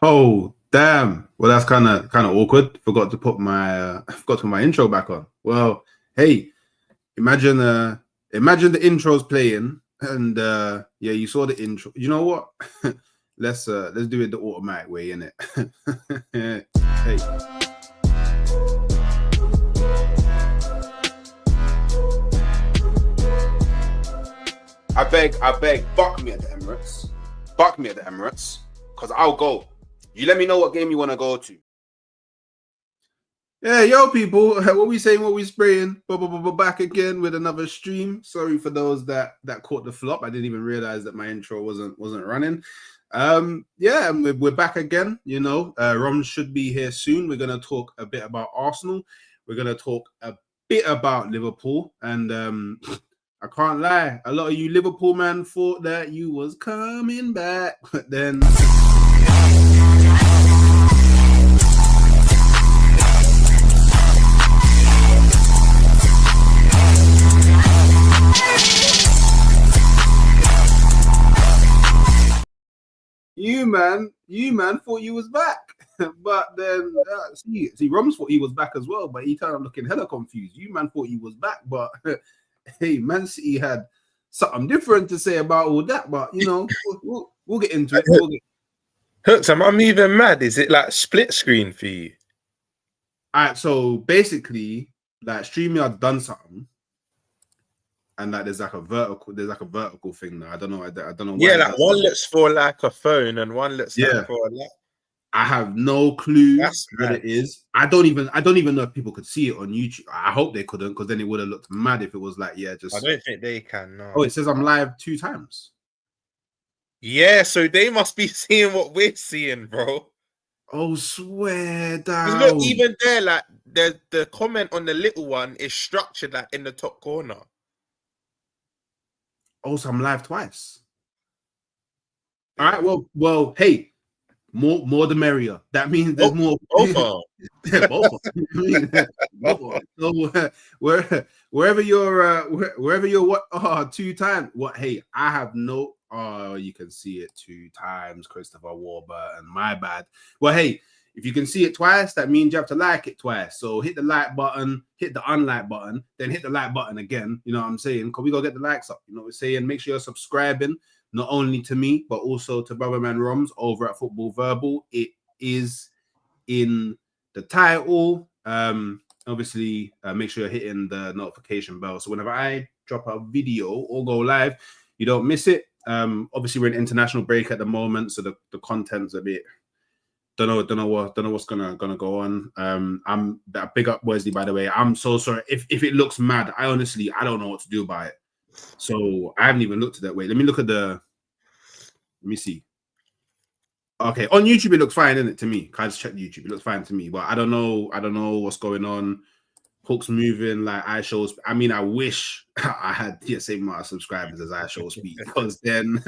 Oh, damn. Well, that's kind of awkward. Forgot to put my intro back on. Well, hey, imagine imagine the intro's playing and yeah, you saw the intro. You know what? Let's do it the automatic way, innit? Hey. I beg, buck me at the Emirates. Buck me at the Emirates. Because I'll go. You let me know what game you want to go to. Yeah, yo, people, what we saying, what we spraying? Back again with another stream. Sorry for those that caught the flop. I didn't even realize that my intro wasn't running. Yeah, we're back again. You know, Rom should be here soon. We're gonna talk a bit about Arsenal. We're gonna talk a bit about Liverpool, and I can't lie, a lot of you Liverpool man thought that you was coming back, but then. You man thought you was back, but then see, Roms thought he was back as well, but he turned up looking hella confused. You man thought he was back, but hey, Man City had something different to say about all that. But you know, we'll get into it. Hooks, I'm even mad. Is it like split screen for you? All right, so basically, like StreamYard done something. And like there's like a vertical thing now. I don't know. I don't know. Yeah, like one looks for like a phone and one looks like for a laptop. I have no clue what it is. I don't even know if people could see it on YouTube. I hope they couldn't, because then it would have looked mad if it was like, yeah, just. I don't think they can. No. Oh, it says I'm live 2 times. Yeah, so they must be seeing what we're seeing, bro. Oh, swear down. It's not even there. Like the comment on the little one is structured like in the top corner. Oh, so I'm live twice. All right. Well. Hey, more the merrier. That means there's more. Both. So wherever you're 2 times. What? Hey, I have no. Oh, you can see it 2 times, Christopher Warburton. My bad. Well, hey, if you can see it twice, that means you have to like it twice. So hit the like button, hit the unlike button, then hit the like button again. You know what I'm saying? Because we gotta get the likes up. You know what we're saying? Make sure you're subscribing, not only to me, but also to Brother Man Roms over at Football Verbal. It is in the title. Obviously, make sure you're hitting the notification bell. So whenever I drop a video or go live, you don't miss it. Obviously, we're in international break at the moment, so the content's a bit. Don't know what's gonna go on. I'm that big up Wesley, by the way. I'm so sorry if it looks mad. I don't know what to do about it. So I haven't even looked at that way. Let me see. Okay, on YouTube it looks fine, isn't it? To me, I just checked YouTube. It looks fine to me, but I don't know what's going on. Hook's moving like iShow. I mean, I wish I had the same amount of subscribers as iShow Speed, because then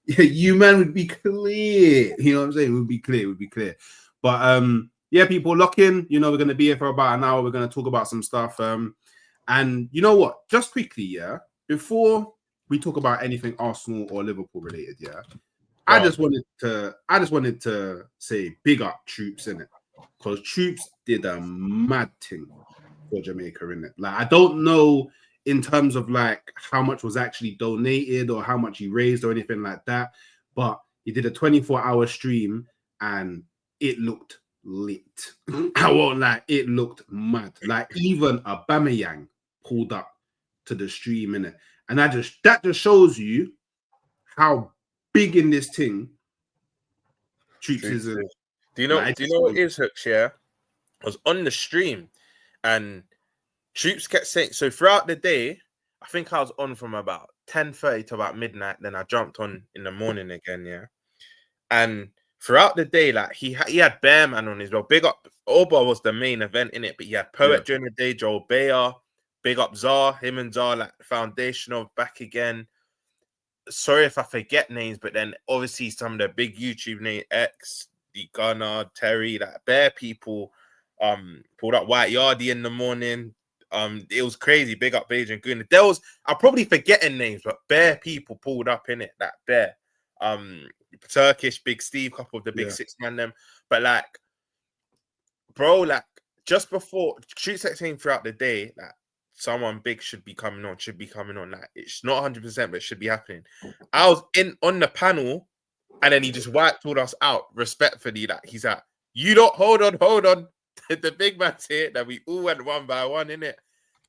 you man would be clear. You know what I'm saying? It would be clear. But yeah, people lock in. You know, we're gonna be here for about an hour. We're gonna talk about some stuff. And you know what? Just quickly, yeah, before we talk about anything Arsenal or Liverpool related, yeah. I just wanted to say big up Troopz, in it, because Troopz did a mad thing for Jamaica, in it. Like, I don't know in terms of like how much was actually donated or how much he raised or anything like that, but he did a 24-hour stream and it looked lit. I won't lie, it looked mad. Like even Aubameyang pulled up to the stream, in it, and that just shows you how big in this thing Troopz is. Do you know what it is, Hooks? Yeah, I was on the stream and Troopz kept saying, so throughout the day, I think I was on from about 10:30 to about midnight. Then I jumped on in the morning again, yeah. And throughout the day, like he had Bear Man on his well. Big up, Oba was the main event in it, but he had Poet during the day, Joel Bayer, big up Zar, him and Zar, like foundational back again. Sorry if I forget names, but then obviously some of the big YouTube name X, the Gunnar, Terry, like bare people pulled up White Yardie in the morning. It was crazy. Big up Beige and Gooners. I'm probably forgetting names, but bare people pulled up in it. That bare. Turkish, Big Steve, couple of the big six man them. But like, bro, like just before Troopz kept saying throughout the day, like someone big should be coming on. Like it's not 100%, but it should be happening. I was on the panel, and then he just wiped all us out respectfully. Like he's like, you don't hold on. The big man's here. That we all went one by one in it.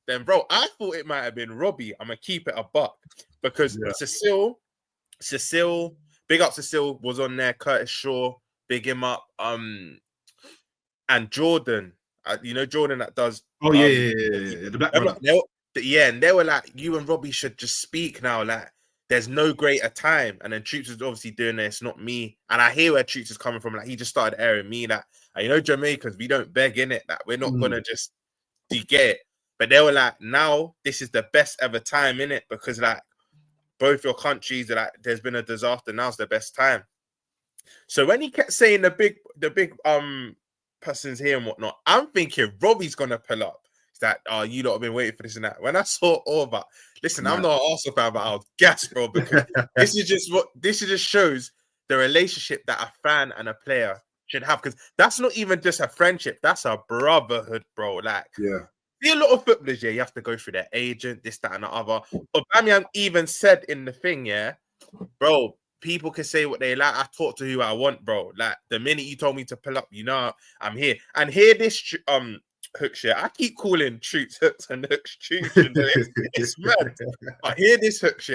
Then, bro, I thought it might have been Robbie. I'm gonna keep it a buck because Cecile, big up Cecile was on there. Curtis Shaw, big him up. And Jordan, you know Jordan that does. Oh yeah, the black brother. And they were like, you and Robbie should just speak now. Like, there's no greater time. And then Troopz is obviously doing this, not me. And I hear where Troopz is coming from. Like, he just started airing me that, you know, Jamaicans, we don't beg in it. That we're not gonna just get it. But they were like, now this is the best ever time in it because like both your countries are like, there's been a disaster. Now's the best time. So when he kept saying the big person's here and whatnot, I'm thinking Robbie's gonna pull up. It's like, oh, you lot have been waiting for this and that. When I saw Orba, listen, I'm not an Arsenal fan, but I was gassed, bro, because this just shows the relationship that a fan and a player should have. Because that's not even just a friendship, that's a brotherhood, bro. Like, see a lot of footballers, you have to go through their agent, this, that, and the other. Aubameyang even said in the thing, bro, people can say what they like. I talk to who I want, bro. Like the minute you told me to pull up, you know, I'm here. And hear this Hooks, I keep calling Troopz Hooks and Hooks Troopz. It's mad. I hear this Hooks,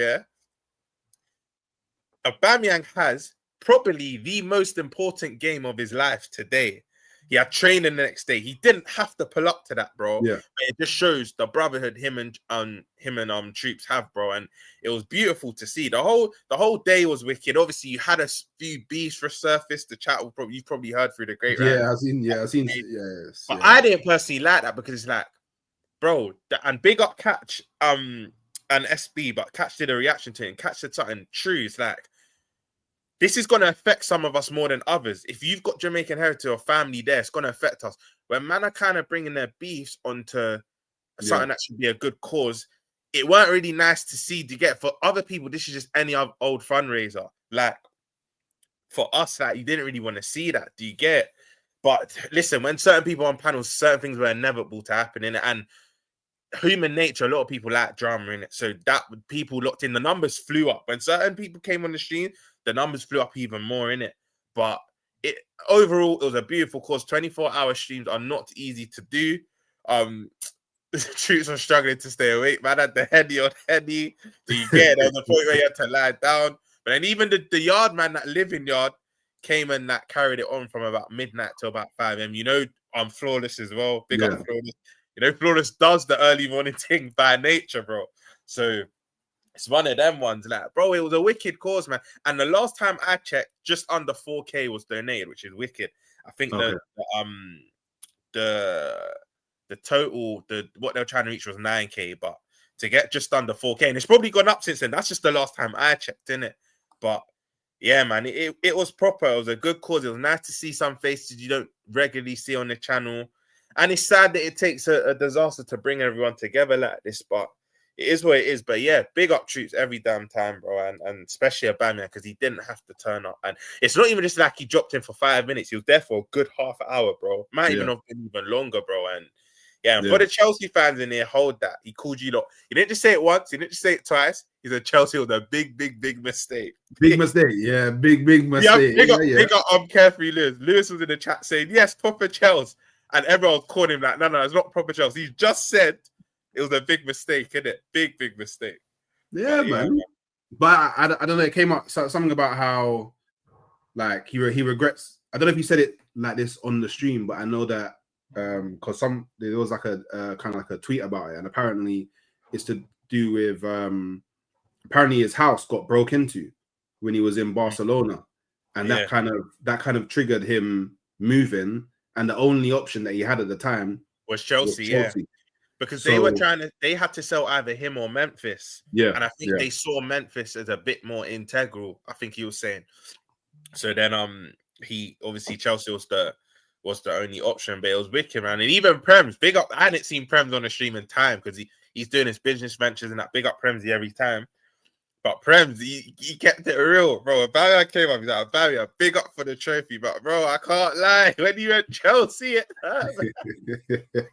Aubameyang has probably the most important game of his life today. He had training the next day. He didn't have to pull up to that, bro. Yeah. But it just shows the brotherhood him and Troopz have, bro. And it was beautiful to see. The whole day was wicked. Obviously, you had a few beefs for surface. The chat you've probably heard through the great round. I've seen. But I didn't personally like that because it's like, bro, and big up Catch and SB, but Catch did a reaction to it and Catch said something true. It's like, this is going to affect some of us more than others. If you've got Jamaican heritage or family there, it's going to affect us. When man are kind of bringing their beefs onto something that should be a good cause, it weren't really nice to see. To get for other people, this is just any other old fundraiser. Like, for us, like, you didn't really want to see that. Do you get? But listen, when certain people on panels, certain things were inevitable to happen in it. And human nature, a lot of people like drama in it. So that people locked in, the numbers flew up. When certain people came on the stream, the numbers flew up even more in it. But overall, it was a beautiful cause. 24-hour streams are not easy to do. The Troopz were struggling to stay awake. Man had the heady on heady. Do you get it? There was a point where you had to lie down. But then even the yard man, that living yard, came and that carried it on from about midnight to about 5 a.m. You know, I'm Flawless as well. Big up Flawless. You know, Flawless does the early morning thing by nature, bro. So it's one of them ones, like, bro, it was a wicked cause, man. And the last time I checked, just under 4K was donated, which is wicked. I think the total, what they're trying to reach was 9K, but to get just under 4K, and it's probably gone up since then. That's just the last time I checked, innit? But yeah, man, it was proper. It was a good cause. It was nice to see some faces you don't regularly see on the channel. And it's sad that it takes a disaster to bring everyone together like this, but it is what it is. But yeah, big up Troopz every damn time, bro, and especially Aubameyang, because he didn't have to turn up. And it's not even just like he dropped in for 5 minutes. He was there for a good half hour, bro. Might even have been even longer, bro. And for the Chelsea fans in here, hold that. He called you lot. He didn't just say it once. He didn't just say it twice. He said Chelsea was a big mistake. Big mistake. Yeah, big mistake. Big up Carefree Lewis. Lewis was in the chat saying, yes, proper Chelsea. And everyone was calling him like, no, it's not proper Chelsea. He just said it was a big mistake, innit? Big mistake. Yeah, man. But I don't know. It came up something about how, like, he regrets. I don't know if he said it like this on the stream, but I know that because there was like a kind of like a tweet about it, and apparently it's to do with apparently his house got broke into when he was in Barcelona, and that kind of triggered him moving, and the only option that he had at the time was Chelsea. Because they had to sell either him or Memphis. Yeah. And I think they saw Memphis as a bit more integral, I think he was saying. So then he obviously Chelsea was the only option, but it was wicked, man. And even Prems, big up. I hadn't seen Prems on the stream in time because he's doing his business ventures and that. Big up Premsy every time. But Prem, he kept it real, bro. Barry came up, he's like, Barry, big up for the trophy, but bro, I can't lie. When you at Chelsea, it hurt.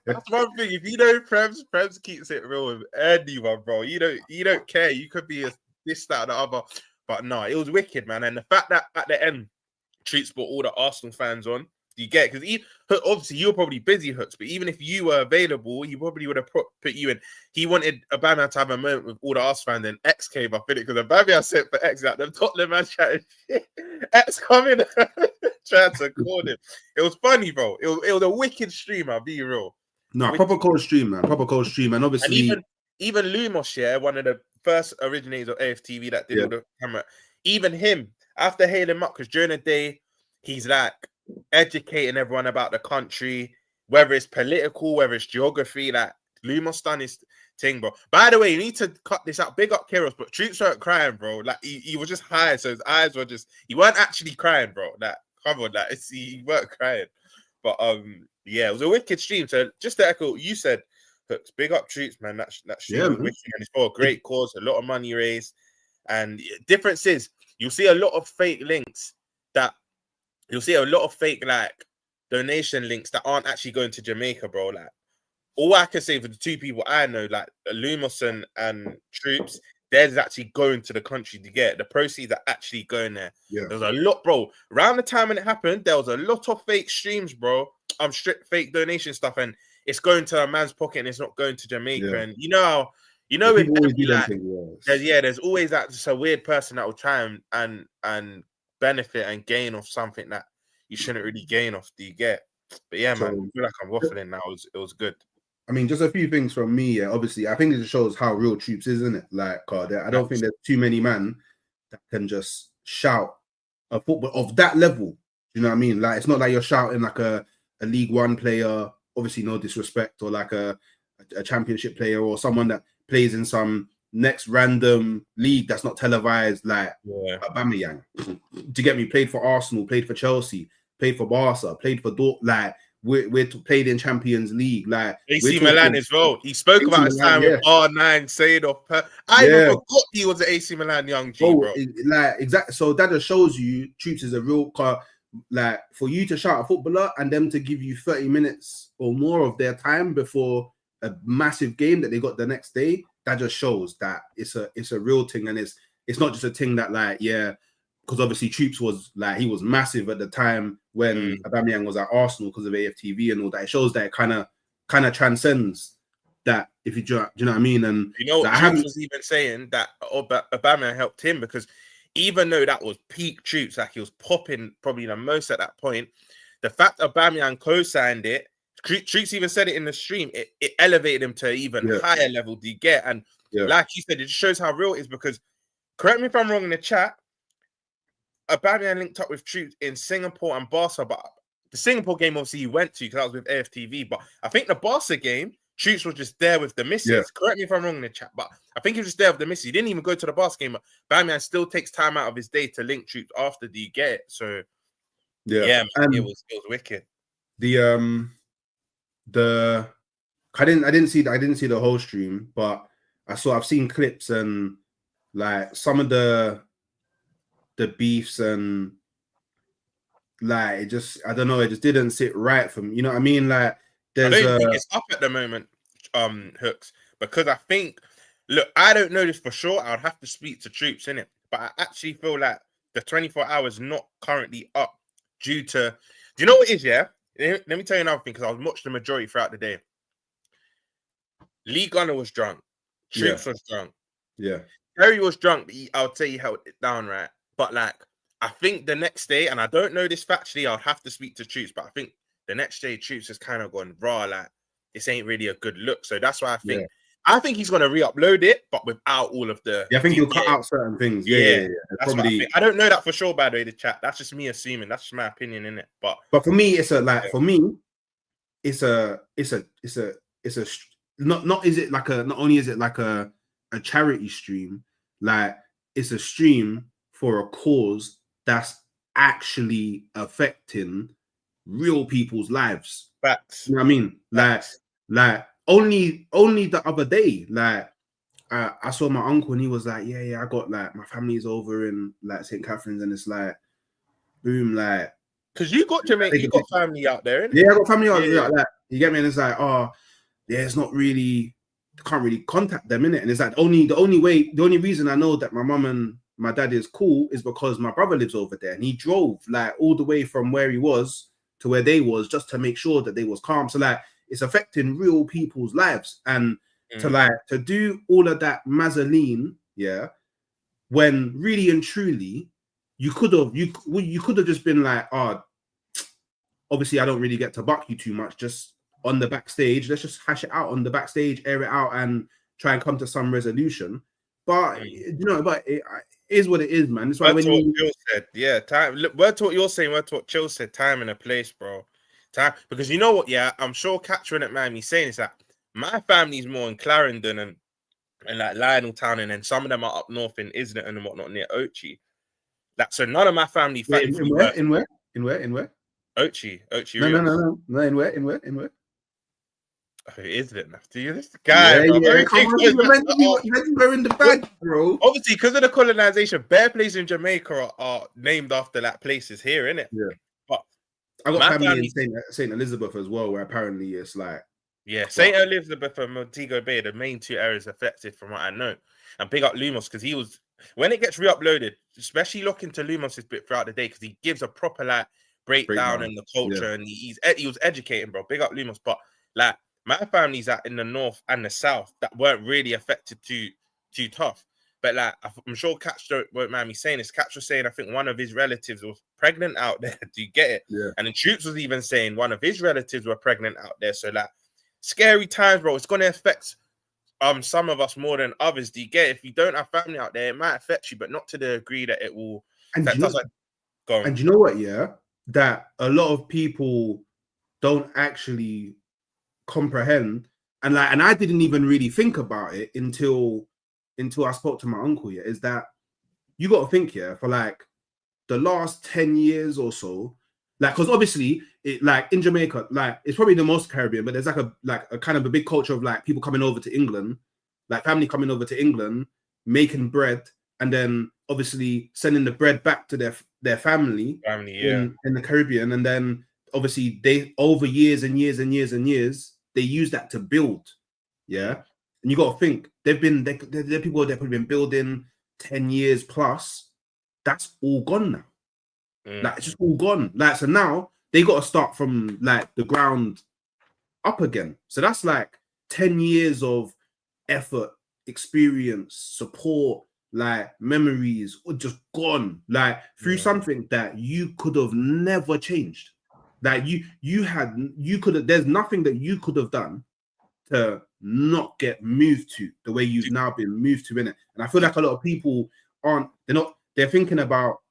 That's one thing. If you know Prem's keeps it real with anyone, bro. You don't care. You could be this, that, or the other. But no, it was wicked, man. And the fact that at the end, Troopz brought all the Arsenal fans on. You get it? Because obviously you're probably busy, Hooks, but even if you were available, he probably would have put you in. He wanted Aubameyang to have a moment with all the Arsenal fans, and X came up in it because Aubameyang sent for X, like them Tottenham man chatting shit. X coming trying to call him. It was funny, bro. It was a wicked stream, I'll be real. No, proper cold stream, man. Proper cold stream, and obviously even Lumos, yeah, one of the first originators of AFTV that did all the camera. Even him, after hailing him up, because during the day he's like educating everyone about the country, whether it's political, whether it's geography. Like Lumos done his thing, bro. By the way, you need to cut this out. Big up Kiros, but Troopz weren't crying, bro. Like he was just high, so his eyes were just. He weren't actually crying, bro. Like come on, like he weren't crying. But yeah, it was a wicked stream. So just to echo what you said, Hooks, big up Troopz, man. That stream was wicked, and it's for a great cause. A lot of money raised, and difference is you'll see a lot of fake links that. You'll see a lot of fake like donation links that aren't actually going to Jamaica, bro. Like all I can say for the two people I know, like Lumos and Troopz, theirs is actually going to the country to get the proceeds are actually going there. Yeah. There's a lot, bro. Around the time when it happened, there was a lot of fake streams, bro. Strict fake donation stuff, and it's going to a man's pocket and it's not going to Jamaica. Yeah. And you know with every, like, there's always that just a weird person that will try and benefit and gain off something that you shouldn't really gain off. Do you get? But yeah, man, I feel like I'm waffling now. It was good. I mean, just a few things from me. Yeah, obviously, I think it just shows how real Troopz is, isn't it? Like, I don't think there's too many men that can just shout a football of that level. You know what I mean? Like, it's not like you're shouting like a League One player. Obviously, no disrespect, or like a Championship player, or someone that plays in some next random league that's not televised, like Aubameyang. Do you get me? Played for Arsenal, played for Chelsea, played for Barca, played for Dortmund. Like we're played in Champions League. Like AC Milan as well. He spoke about his time with R9, Seedorf. I even forgot he was an AC Milan young G, bro. Like exactly. So that just shows you Troopz is a real car. Like for you to shout a footballer and them to give you 30 minutes or more of their time before a massive game that they got the next day. That just shows that it's a real thing, and it's not just a thing that because obviously Troopz was like he was massive at the time when Aubameyang was at Arsenal because of AFTV and all that. It shows that it kind of transcends that. If you know what I mean, and you know, Troopz was even saying that Aubameyang helped him because even though that was peak Troopz, like he was popping probably the most at that point, the fact Aubameyang co-signed it. Troopz even said it in the stream. It elevated him to even higher level. Do you get? And like you said, it just shows how real it is. Because correct me if I'm wrong in the chat. Aubameyang linked up with Troopz in Singapore and Barca, but the Singapore game obviously he went to because that was with AFTV. But I think the Barca game, Troopz was just there with the missus. Yeah. Correct me if I'm wrong in the chat, but I think he was just there with the missus. He didn't even go to the Barca game. Aubameyang still takes time out of his day to link Troopz after. Do you get it? So yeah, man, it was wicked. I didn't see the whole stream, but I've seen clips and like some of the beefs and like it just I don't know, it just didn't sit right for me. You know what I mean? Like I don't think it's up at the moment, Hooks, because I think I don't know this for sure. I would have to speak to Troopz in it, but I actually feel like the 24 hours not currently up due to. Do you know what it is? Yeah. Let me tell you another thing, because I was watching the majority throughout the day. Lee Gunner was drunk. Troopz was drunk. Yeah. Terry was drunk, but I would say he held it down, right? But like, I think the next day, and I don't know this factually, I'll have to speak to Troopz, but I think the next day Troopz has kind of gone raw, like, this ain't really a good look. So that's why I think he's going to re-upload it, but without all of the... I think he'll cut out certain things. Yeah. That's what I think. I don't know that for sure, by the way, the chat. That's just me assuming. That's just my opinion, innit? But for me, it's not only is it like a charity stream, like it's a stream for a cause that's actually affecting real people's lives. Facts. You know what I mean? Like only the other day, like I saw my uncle and he was like, yeah, I got like my family's over in like St. Catherine's, and it's like, boom, like, because you got Jamaica, you got family out there, innit? Yeah, I got family out Yeah. like that. You get me? And it's like, oh, yeah, it's not really, can't really contact them, innit? And it's like the only reason I know that my mum and my dad is cool is because my brother lives over there, and he drove like all the way from where he was to where they was just to make sure that they was calm. So like, it's affecting real people's lives, and to do all of that mazzoline, yeah, when really and truly you could have just been like, oh, obviously I don't really get to buck you too much, just on the backstage. Let's just hash it out on the backstage, air it out, and try and come to some resolution. But it is what it is, man. That's why when you said, yeah, time. Look, word to what you're saying, word to what Chill said, time and a place, bro. Time, because you know what, yeah, I'm sure Catherine at Miami saying is that my family's more in Clarendon and like Lionel Town, and then some of them are up north in Islington and whatnot near Ochi. That so none of my family. in where? Ochi. No. In where? Oh, Islington. Do you this guy? Yeah, bro. yeah. Come on, you meant to be in the bag, bro. Obviously, because of the colonization, bare places in Jamaica are named after like places here, innit? Yeah. But I got family in Saint Elizabeth as well, where apparently it's like. Yeah, St. Elizabeth and Montego Bay, the main two areas affected from what I know. And big up Lumos, because he was, when it gets re-uploaded, especially look into Lumos' bit throughout the day, because he gives a proper like breakdown in the culture, and he was educating, bro. Big up Lumos. But like my family's in the north and the south that weren't really affected too tough. But like I'm sure Catch won't mind me saying this. Catch was saying I think one of his relatives was pregnant out there. Do you get it? Yeah. And then Troopz was even saying one of his relatives were pregnant out there. So like scary times, bro. It's gonna affect some of us more than others. Do you get it? If you don't have family out there, it might affect you, but not to the degree that it will affect us. And you know what? Yeah, that a lot of people don't actually comprehend, and I didn't even really think about it until I spoke to my uncle. Yeah, is that you got to think, yeah, for like the last 10 years or so, like, because obviously it, like in Jamaica, like it's probably the most Caribbean, but there's like a kind of a big culture of like people coming over to England, like family coming over to England, making bread, and then obviously sending the bread back to their family in the Caribbean, and then obviously they over years and years and years and years they use that to build, yeah. And you got to think they're people that have been building 10 years plus. That's all gone now. Like it's just all gone. Like so now they got to start from like the ground up again. So that's like 10 years of effort, experience, support, like memories, just gone. Like through something that you could have never changed. Like you could have. There's nothing that you could have done to not get moved to the way you've now been moved to in it. And I feel like a lot of people they're thinking about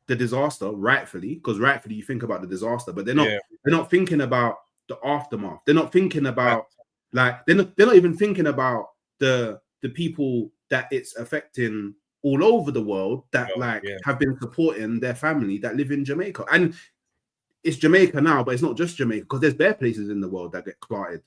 the disaster rightfully, because rightfully you think about the disaster, but they're not thinking about the aftermath. They're not thinking about like they're not even thinking about the people that it's affecting all over the world that have been supporting their family that live in Jamaica. And it's Jamaica now, but it's not just Jamaica, because there's bare places in the world that get clotted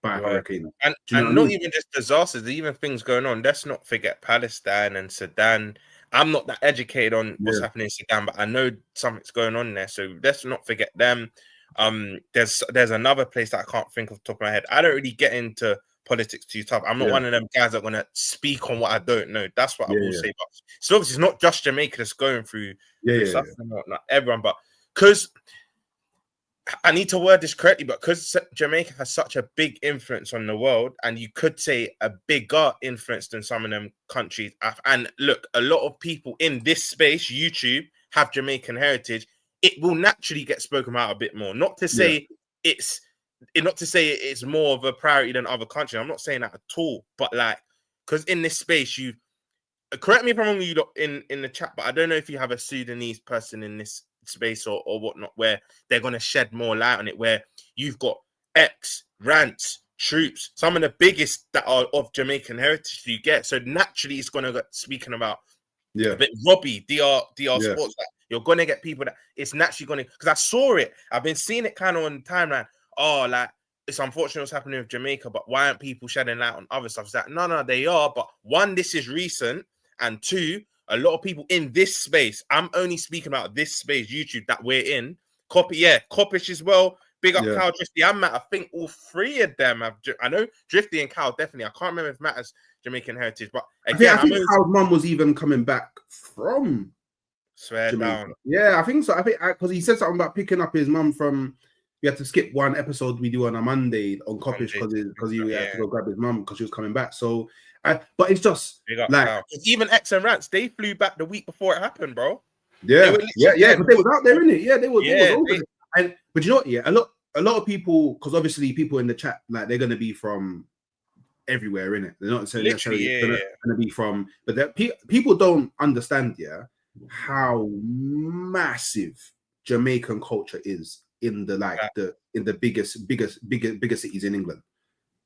by a hurricane. And not even just disasters, even things going on. Let's not forget Palestine and Sudan. I'm not that educated on what's happening in Sudan, but I know something's going on there. So let's not forget them. There's another place that I can't think of the top of my head. I don't really get into politics too tough. I'm not one of them guys that want to speak on what I don't know. That's what I will say. But so obviously it's not just Jamaica that's going through stuff. Not everyone, but because I need to word this correctly, but because Jamaica has such a big influence on the world, and you could say a bigger influence than some of them countries. And look, a lot of people in this space, YouTube, have Jamaican heritage. It will naturally get spoken about a bit more. Not to say it's more of a priority than other countries. I'm not saying that at all. But like, because in this space, you correct me if I'm wrong, you lot in the chat, but I don't know if you have a Sudanese person in this space or whatnot, where they're going to shed more light on it, where you've got X, Rants, Troopz, some of the biggest that are of Jamaican heritage you get. So naturally it's going to get speaking about a bit Robbie, DR Sports. Like, you're going to get people that it's naturally going to, because I saw it. I've been seeing it kind of on the timeline. Oh, like it's unfortunate what's happening with Jamaica, but why aren't people shedding light on other stuff? It's like, no, they are. But one, this is recent. And two, a lot of people in this space, I'm only speaking about this space, YouTube, that we're in. Coppish as well. Big up Cal Drifty and Matt. I think all three of them have. I know Drifty and Cal definitely. I can't remember if Matt has Jamaican heritage, but again, I think Cal's mum was even coming back from Jamaica. Down. Yeah, I think so. I think because he said something about picking up his mum from. We had to skip one episode we do on a Monday on Coppish because he had to go grab his mum because she was coming back. So, but it's just like even X and Rants, they flew back the week before it happened, bro. Yeah, because they was out there, innit? Yeah, they was over there. But you know what? Yeah, a lot of people, because obviously people in the chat, like they're gonna be from everywhere, innit? They're not necessarily gonna be from, but people don't understand, how massive Jamaican culture is in the biggest cities in England.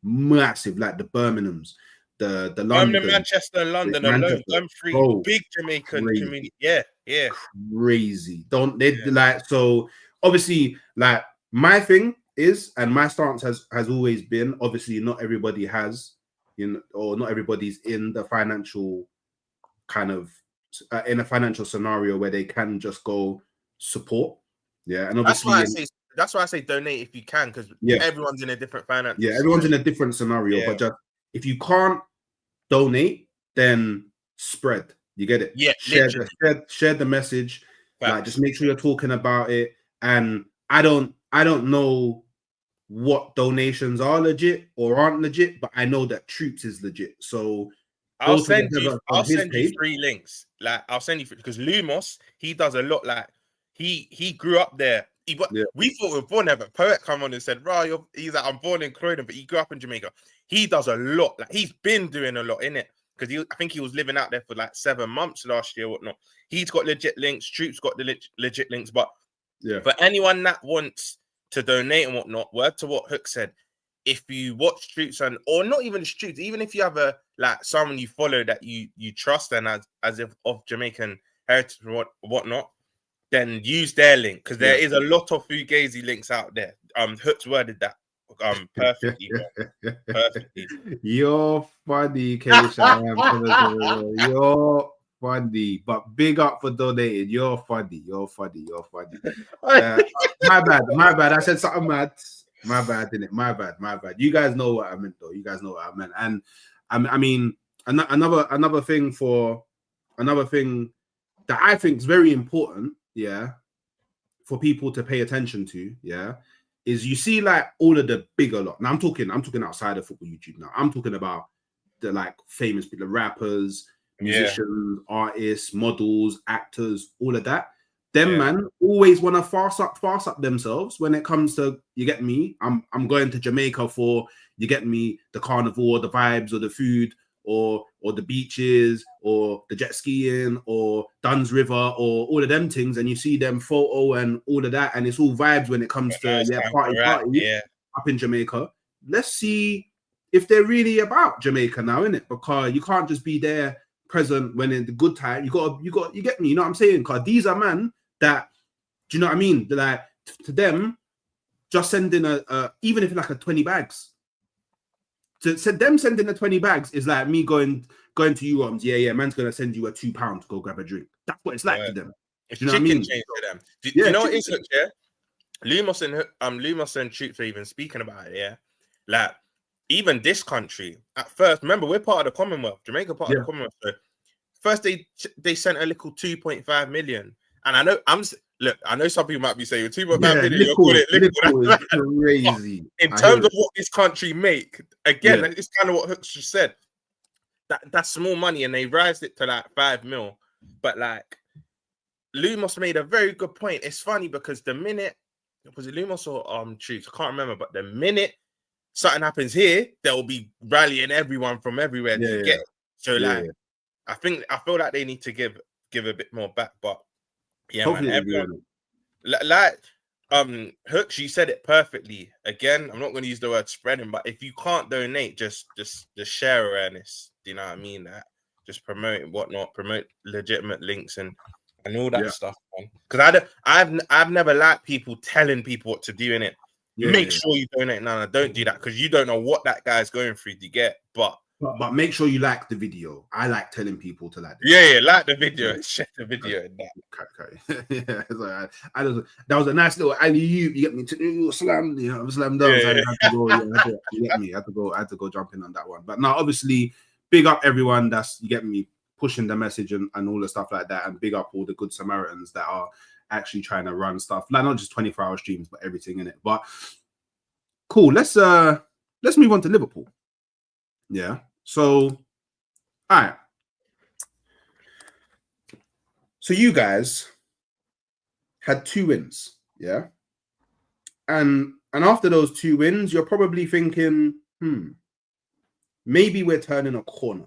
Massive, like the Birminghams, the London, Manchester, London alone. Them three big Jamaican community. Yeah. Crazy. Don't they like so obviously like my thing is, and my stance has always been, obviously not everybody has, or not everybody's in the financial kind of in a financial scenario where they can just go support. Yeah, and obviously that's why I say donate if you can, because everyone's in a different finance. Yeah, everyone's in a different scenario, but just if you can't donate, then spread. You get it? Yeah, share the message. Facts. Like, just make sure you're talking about it. And I don't know what donations are legit or aren't legit, but I know that Troopz is legit. So I'll send you 3 links. Like I'll send you, because Lumos, he does a lot. Like he grew up there. We thought we were born there, but Poet come on and said, "Right, he's like, I'm born in Croydon, but he grew up in Jamaica." He does a lot. Like he's been doing a lot in it, because I think he was living out there for like 7 months last year, or whatnot. He's got legit links. Troopz got the legit links. But for anyone that wants to donate and whatnot, word to what Hook said, if you watch Troopz or not even Troopz, even if you have someone you follow that you trust and as if of Jamaican heritage or whatnot, then use their link, because there is a lot of Fugazi links out there. Hook's worded that perfectly, bro. Perfectly. You're funny, Keisha. You're funny, but big up for donating. You're funny. My bad. I said something mad. My bad, didn't it? My bad. You guys know what I meant, though. And I mean, another thing that I think is very important, for people to pay attention to, is you see like all of the bigger lot. Now I'm talking outside of football YouTube. Now I'm talking about the like famous people, rappers, musicians, artists, models, actors, all of that. Them man always want to fast up themselves when it comes to, you get me, I'm going to Jamaica for, you get me, the carnival, the vibes, or the food, or the beaches, or the jet skiing, or Duns River, or all of them things, and you see them photo and all of that, and it's all vibes when it comes to party up in Jamaica. Let's see if they're really about Jamaica now, innit? Because you can't just be there present when in the good time. You get me, you know what I'm saying? Because these are man that, do you know what I mean? They're like, to them, just sending even if it's like a 20 bags. So them sending the 20 bags is like me going to you, man's gonna send you a £2 to go grab a drink. That's what it's like to them. It's chicken change to them. Do you know what it is? Lumos and Troopz are even speaking about it. Like even this country at first. Remember, we're part of the Commonwealth. Jamaica part of the Commonwealth. So first they sent a little 2.5 million, and I know some people might be saying 2.5 million. You're calling it Liverpool. Crazy. In terms of what this country make, again, it's kind of what Hooks just said. That's small money, and they raised it to like 5 mil. But like, Lumos made a very good point. It's funny because the minute, was it Lumos or Troopz? I can't remember. But the minute something happens here, they'll be rallying everyone from everywhere to get it. So I feel like they need to give a bit more back, but. Yeah, hopefully, man. Everyone, like Hooks, you said it perfectly. Again, I'm not going to use the word spreading, but if you can't donate, just share awareness. Do you know what I mean? That just promote and whatnot, promote legitimate links and all that stuff. Because I've never liked people telling people what to do in it. Make sure you donate. No, don't do that because you don't know what that guy's going through to get. But make sure you like the video. I like telling people to like. Like the video, share the video. And that. Yeah, so that was a nice little alley-oop. You get me to slam, slam dunk. I had to go. You get me. I had to go jump in on that one. But now, obviously, big up everyone that's, you get me, pushing the message and all the stuff like that, and big up all the good Samaritans that are actually trying to run stuff, like not just 24-hour streams, but everything in it. But cool. Let's move on to Liverpool. Yeah. So, all right. So you guys had 2 wins, yeah? And after those 2 wins, you're probably thinking, maybe we're turning a corner.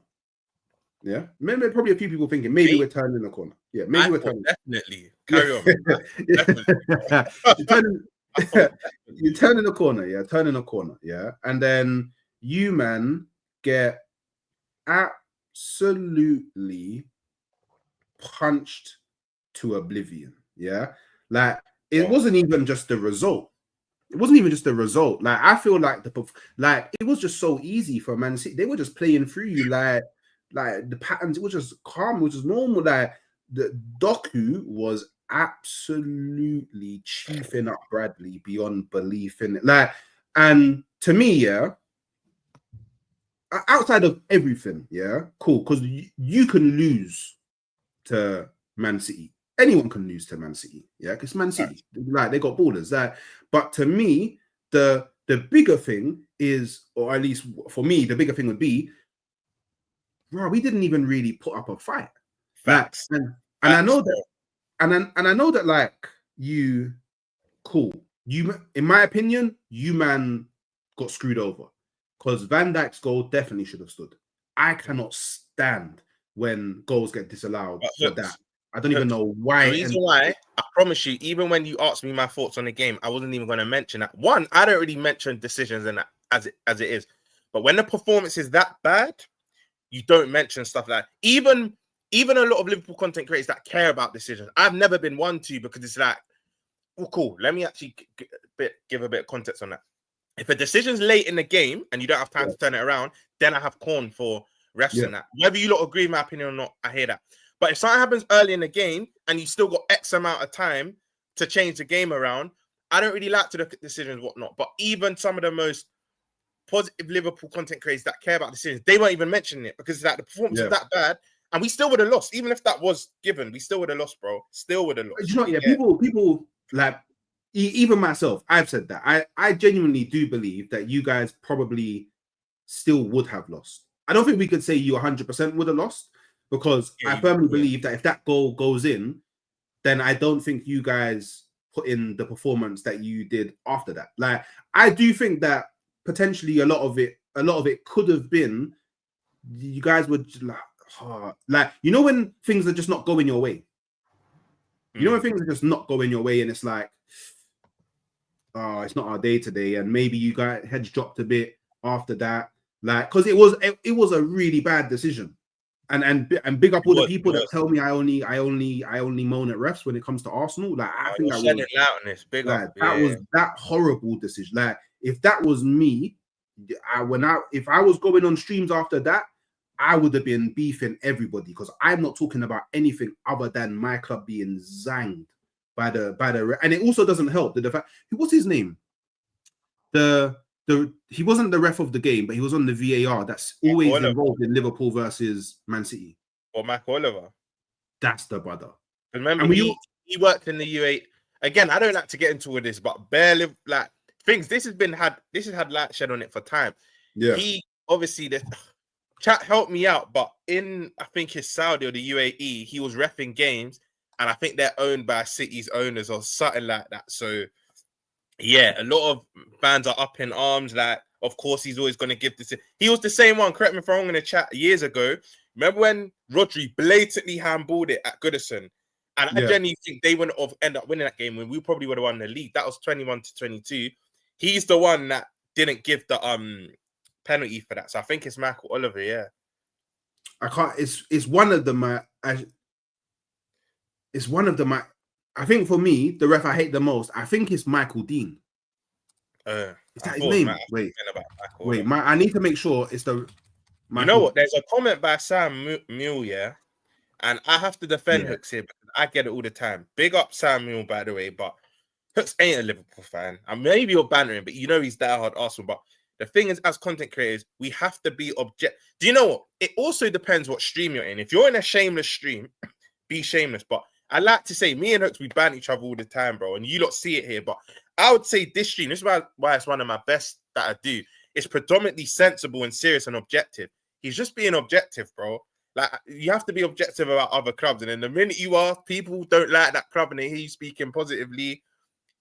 Yeah, maybe probably a few people thinking maybe we're turning a corner. Yeah, maybe we're turning. Definitely. Carry on. You're turning a corner. Yeah, turning a corner. Yeah, and then you, man, get absolutely punched to oblivion. Yeah, like it wasn't even just the result. It wasn't even just the result. Like I feel like it was just so easy for Man City. They were just playing through you like the patterns. It was just calm, which is normal. Like the Doku was absolutely chiefing up Bradley beyond belief in it. Like, and to me, yeah, outside of everything, yeah, cool, because you can lose to Man City. Anyone can lose to Man City, yeah, because Man City, like they got ballers. That, but to me, the bigger thing is, or at least for me, the bigger thing would be, bro, we didn't even really put up a fight. Facts. Like, and I know that, and I know that, like you, cool. You, in my opinion, you man got screwed over because Van Dijk's goal definitely should have stood. I cannot stand when goals get disallowed for that. I don't even know why. The reason why, I promise you, even when you asked me my thoughts on the game, I wasn't even going to mention that. One, I don't really mention decisions and as it is, but when the performance is that bad, you don't mention stuff like even a lot of Liverpool content creators that care about decisions. I've never been one to, because it's like, well, cool. Let me actually give a bit of context on that. If a decision's late in the game and you don't have time to turn it around, then I have corn for refs and that. Whether you lot agree with my opinion or not, I hear that. But if something happens early in the game and you still got X amount of time to change the game around, I don't really like to look at decisions and whatnot. But even some of the most positive Liverpool content creators that care about decisions, they weren't even mentioning it because like the performance was that bad, and we still would have lost. Even if that was given, we still would have lost, bro. Still would have lost. You know, people like, even myself, I've said that. I genuinely do believe that you guys probably still would have lost. I don't think we could say you 100% would have lost, because I firmly believe that if that goal goes in, then I don't think you guys put in the performance that you did after that. Like, I do think that potentially a lot of it could have been, you guys would like, you know, when things are just not going your way. You know, when things are just not going your way, and it's like, oh, it's not our day today, and maybe you guys heads dropped a bit after that, like, because it was a really bad decision. And big up all the people that tell me I only moan at refs when it comes to Arsenal. Like, I think that was that horrible decision. Like, if that was me, if I was going on streams after that, I would have been beefing everybody, because I'm not talking about anything other than my club being zanged by the and it also doesn't help the fact, what's his name? He wasn't the ref of the game, but he was on the VAR that's always involved in Liverpool versus Man City. Or Mac Oliver. That's the brother. Remember, he worked in the U8. Again, I don't like to get into all this, but barely like things. This has had light shed on it for time. Yeah. He obviously, the chat helped me out, but in, I think his Saudi or the UAE, he was reffing games, and I think they're owned by City's owners or something like that. So yeah, a lot of fans are up in arms. Like, of course, he's always going to give this. He was the same one, correct me if I'm wrong, in the chat years ago. Remember when Rodri blatantly handballed it at Goodison? And I genuinely think they wouldn't have ended up winning that game when we probably would have won the league. That was 21-22. He's the one that didn't give the penalty for that. So I think it's Michael Oliver, yeah. I can't, it's one of them. It's one of them. I think for me, the ref I hate the most, I think it's Michael Dean. Is I that his thought it was name? Matt. Wait, About Michael. wait. I need to make sure it's the. You know Michael. what? There's a comment by Sam Mule, yeah, and I have to defend Yeah. Hooks here because I get it all the time. Big up Sam Mule, by the way, but Hooks ain't a Liverpool fan. And maybe you're bantering, but you know he's diehard Arsenal. But the thing is, as content creators, we have to be objective. Do you know what? It also depends what stream you're in. If you're in a shameless stream, be shameless. But I like to say, me and Hooks, we ban each other all the time, bro. And you lot see it here. But I would say this stream, this is why it's one of my best that I do. It's predominantly sensible and serious and objective. He's just being objective, bro. Like, you have to be objective about other clubs. And then the minute you are, people don't like that club and they hear you speaking positively.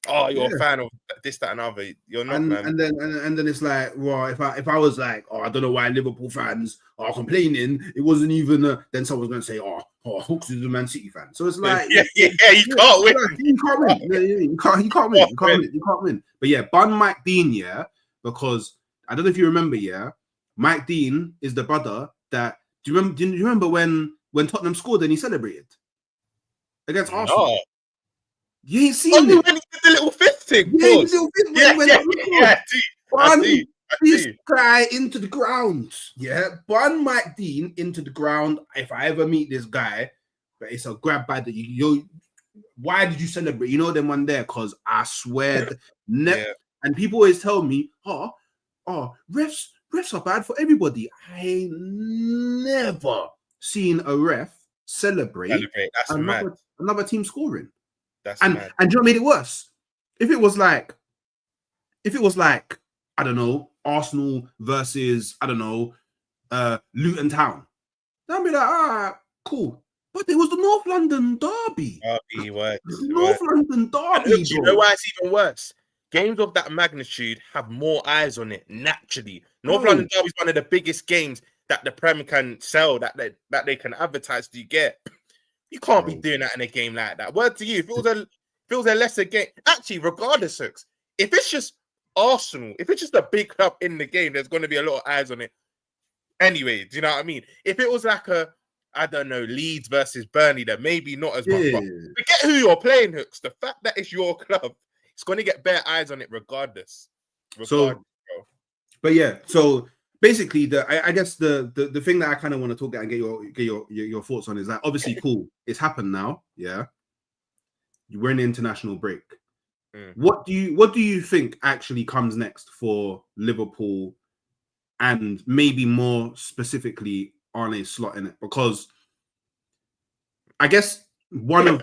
Oh, you're a fan of this, that, and other. You're not, man. And then it's like, well, if I was like, oh, I don't know why Liverpool fans are complaining, it wasn't even. Then someone's gonna say, oh, Hooks is a Man City fan. So it's like, you can't win. You can't win. You can't win. You can't win. But yeah, bun Mike Dean, yeah, because I don't know if you remember, yeah, Mike Dean is the brother that. Do you remember when Tottenham scored and he celebrated against Arsenal? No. You ain't seen it. When he did the little fist thing. Yeah, I do. This guy into the ground. Yeah, bun Mike Dean into the ground. If I ever meet this guy, but it's a grab by the you. Why did you celebrate? You know them one there, because I swear, and people always tell me, refs are bad for everybody. I never seen a ref celebrate another team scoring. And do you know what made it worse? If it was like, I don't know, Arsenal versus, I don't know, Luton Town, I'd be like, cool. But it was the North London derby. North London derby. And you know why it's even worse? Games of that magnitude have more eyes on it naturally. North London derby is one of the biggest games that the Prem can sell, that they can advertise. Do you get? You can't be doing that in a game like that. Word to you, if it was a lesser game, actually, regardless, Hooks, if it's just Arsenal, if it's just a big club in the game, there's going to be a lot of eyes on it. Anyway, do you know what I mean? If it was like I don't know, Leeds versus Burnley, then maybe not as much. But forget who you're playing, Hooks. The fact that it's your club, it's going to get bare eyes on it regardless. But yeah, so basically, I guess the thing that I kind of want to talk about and get your thoughts on is that obviously cool. It's happened now. Yeah, we're in the international break. What do you think actually comes next for Liverpool, and maybe more specifically Arne Slot in it? Because I guess one of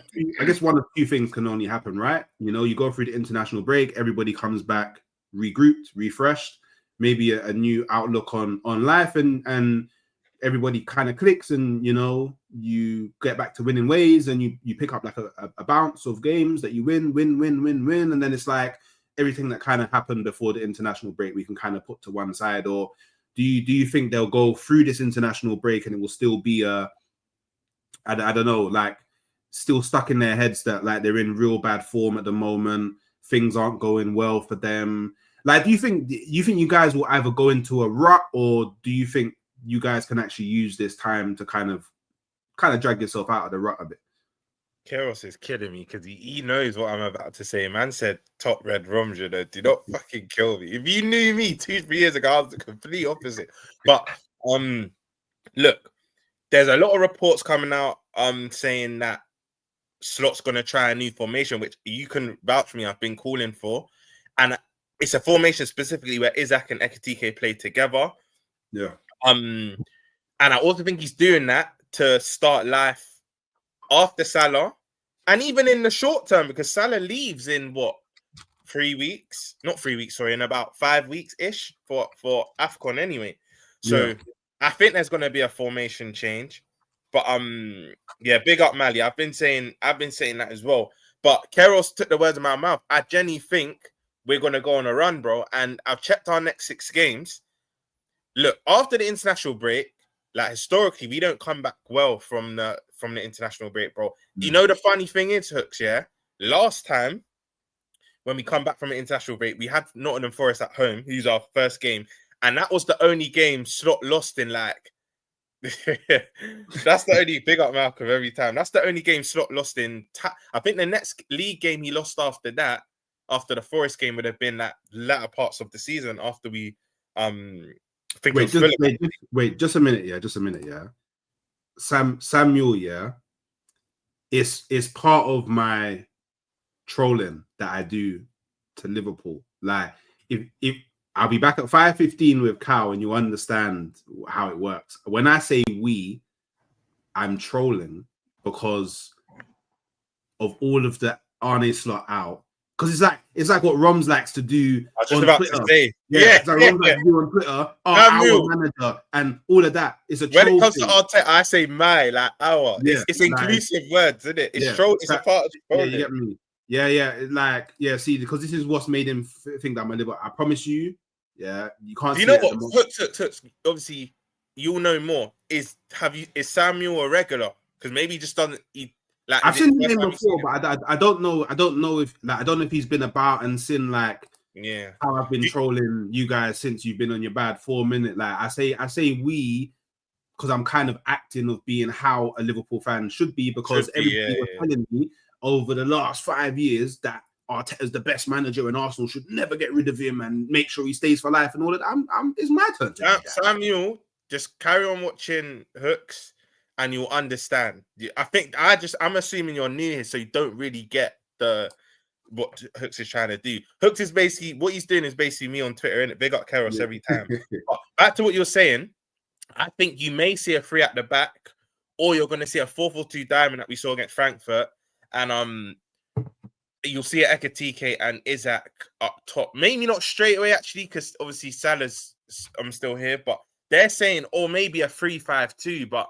two things can only happen, right? You know, you go through the international break, everybody comes back regrouped, refreshed, maybe a new outlook on life, and everybody kind of clicks, and you know, you get back to winning ways, and you pick up like a bounce of games that you win, and then it's like everything that kind of happened before the international break we can kind of put to one side. Or do you think they'll go through this international break and it will still be I don't know, like still stuck in their heads that like they're in real bad form at the moment, things aren't going well for them? Like, do you think you guys will either go into a rut, or do you think you guys can actually use this time to kind of drag yourself out of the rut a bit? Keros is kidding me because he knows what I'm about to say. Man said top red rum, do not fucking kill me. If you knew me 2-3 years ago, I was the complete opposite. But look, there's a lot of reports coming out saying that Slot's gonna try a new formation, which you can vouch for me, I've been calling for. And it's a formation specifically where Isaac and Ekitike play together. Yeah. And I also think he's doing that to start life after Salah, and even in the short term, because Salah leaves in what, 3 weeks? Not 3 weeks, sorry, in about 5 weeks ish for AFCON anyway. So I think there's going to be a formation change. But big up Mali. I've been saying that as well. But Keros took the words of my mouth. I genuinely think we're going to go on a run, bro. And I've checked our next 6 games. Look, after the international break, like historically, we don't come back well from the international break, bro. You know the funny thing is, Hooks, yeah? Last time when we come back from an international break, we had Nottingham Forest at home, who's our first game, and that was the only game Slot lost in like. That's the only big up Malcolm every time. That's the only game Slot lost in. I think the next league game he lost after that after the Forest game would have been that latter parts of the season after we think wait, just a minute, yeah. Samuel, yeah, it's part of my trolling that I do to Liverpool. Like, if I'll be back at 5:15 with Cal, and you understand how it works. When I say we, I'm trolling because of all of the Arne Slot out. Because it's like what Roms likes to do I was just on about Twitter. to say, It's like Roms likes to do on Twitter. Our manager and all of that. It's a when troll it comes thing. to Arteta, I say my, like our. Yeah, It's inclusive words, isn't it? It's troll. It's a part of trolling. Yeah, you get me. Yeah. See, because this is what's made him think that I'm a Liverpool. I promise you. Yeah, you can't. Do you know what? Hooks, obviously, you'll know more. Is Samuel a regular? Because maybe he just doesn't. Like, I've seen him before, but I don't know. I don't know if he's been about and seen like how I've been trolling you guys since you've been on your bad 4 minute. Like I say we because I'm kind of acting of being how a Liverpool fan should be because everybody was telling me over the last 5 years that Arteta's the best manager and Arsenal should never get rid of him and make sure he stays for life and all of that. It's my turn to Samuel, just carry on watching Hooks and you'll understand. I think I'm assuming you're new here, so you don't really get what Hooks is trying to do. Hooks is basically what he's doing is basically me on Twitter, and big up Keros every time. But back to what you're saying, I think you may see a 3 at the back, or you're going to see a 4-4-2 diamond that we saw against Frankfurt, and you'll see Ekitike and Isaac up top. Maybe not straight away actually, because obviously Salah's still here, but they're saying, or maybe a 3-5-2, but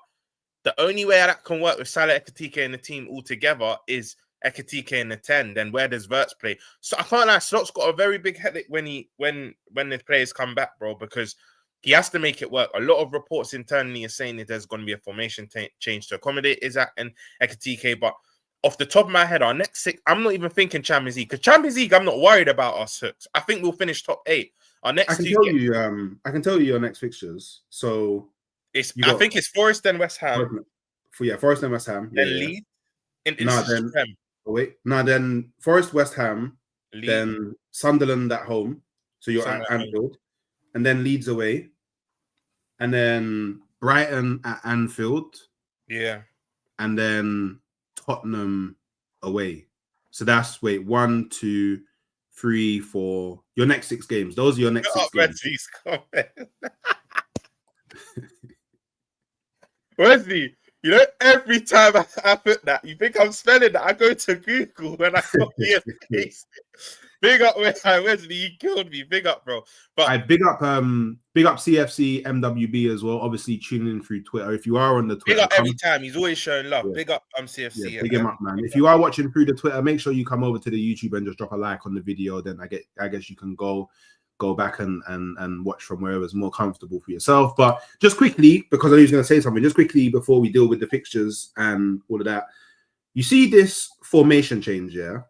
the only way that can work with Salah, Ekitike, and the team all together is Ekitike in the 10. Then where does Wirtz play? So I can't lie, Slot's got a very big headache when the players come back, bro, because he has to make it work. A lot of reports internally are saying that there's going to be a formation change to accommodate Isaac and Ekitike. But off the top of my head, our next 6, I'm not even thinking Champions League. Because Champions League, I'm not worried about us, Hooks. I think we'll finish top 8. Our next I can tell you your next fixtures. So I think it's Forest and West Ham. Forest and West Ham. Then Leeds. Then Forest, West Ham, Leeds. Then Sunderland at home. So you're at Anfield. And then Leeds away. And then Brighton at Anfield. Yeah. And then Tottenham away. So that's 1, 2, 3, 4. Your next 6 games. Those are your next 6 games. Wesley, you know, every time I put that, you think I'm spelling that, I go to Google when I copy and paste it. Big up Wesley, you killed me. Big up, bro. But I big up CFC MWB as well. Obviously tuning in through Twitter. If you are on the Twitter, big up every time. He's always showing love. Big up CFC. Yeah, big him up, man. If you are watching through the Twitter, make sure you come over to the YouTube and just drop a like on the video. Then I guess you can go back and watch from wherever is more comfortable for yourself. But just quickly, because I was going to say something, just quickly before we deal with the fixtures and all of that, you see this formation change, yeah?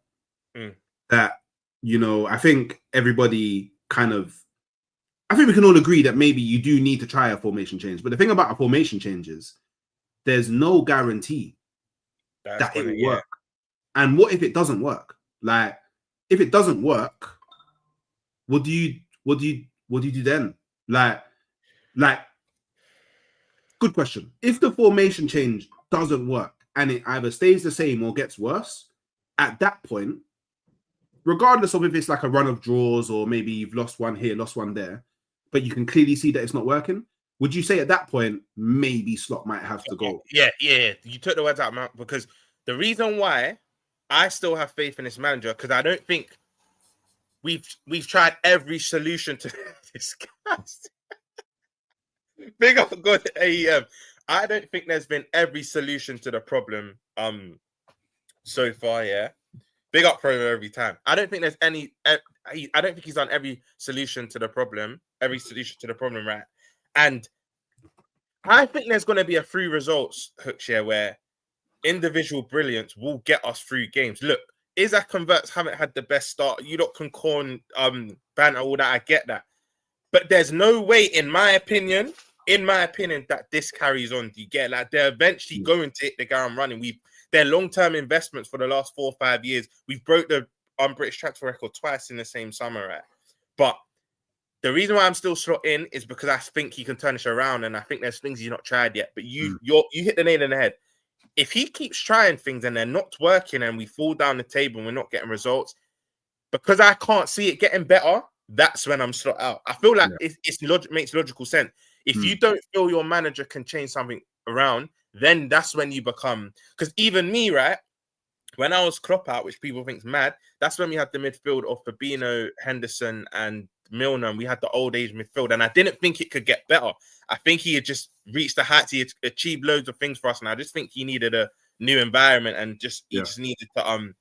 That, you know, I think everybody I think we can all agree that maybe you do need to try a formation change. But the thing about a formation change is there's no guarantee that it will work. And what if it doesn't work? Like, if it doesn't work, what do you do then? Like, good question. If the formation change doesn't work and it either stays the same or gets worse, at that point, regardless of if it's like a run of draws or maybe you've lost one here, lost one there, but you can clearly see that it's not working, would you say at that point maybe Slot might have to go? Yeah. You took the words out of my mouth, because the reason why I still have faith in this manager, because I don't think we've tried every solution to this cast. Big up God AEM. I don't think there's been every solution to the problem so far, yeah. Big up Pro every time. I don't think there's any. I don't think he's done every solution to the problem. Right? And I think there's going to be a few results, Hookshare, where individual brilliance will get us through games. Look, Isaac and Wirtz haven't had the best start. You lot can call banter, all that. I get that, but there's no way, in my opinion, that this carries on. Do you get like they're eventually going to hit the ground running? They're long-term investments for the last 4 or 5 years. We've broke the British transfer record twice in the same summer, right? But the reason why I'm still slot in is because I think he can turn this around, and I think there's things he's not tried yet. But you hit the nail on the head. If he keeps trying things and they're not working, and we fall down the table and we're not getting results, because I can't see it getting better, that's when I'm slot out. I feel like makes logical sense. If you don't feel your manager can change something around, then that's when you become. Because even me, right? When I was Klopp out, which people think's mad, that's when we had the midfield of Fabinho, Henderson, and Milner, and we had the old age midfield, and I didn't think it could get better. I think he had just reached the heights. He had achieved loads of things for us, and I just think he needed a new environment, and he just needed to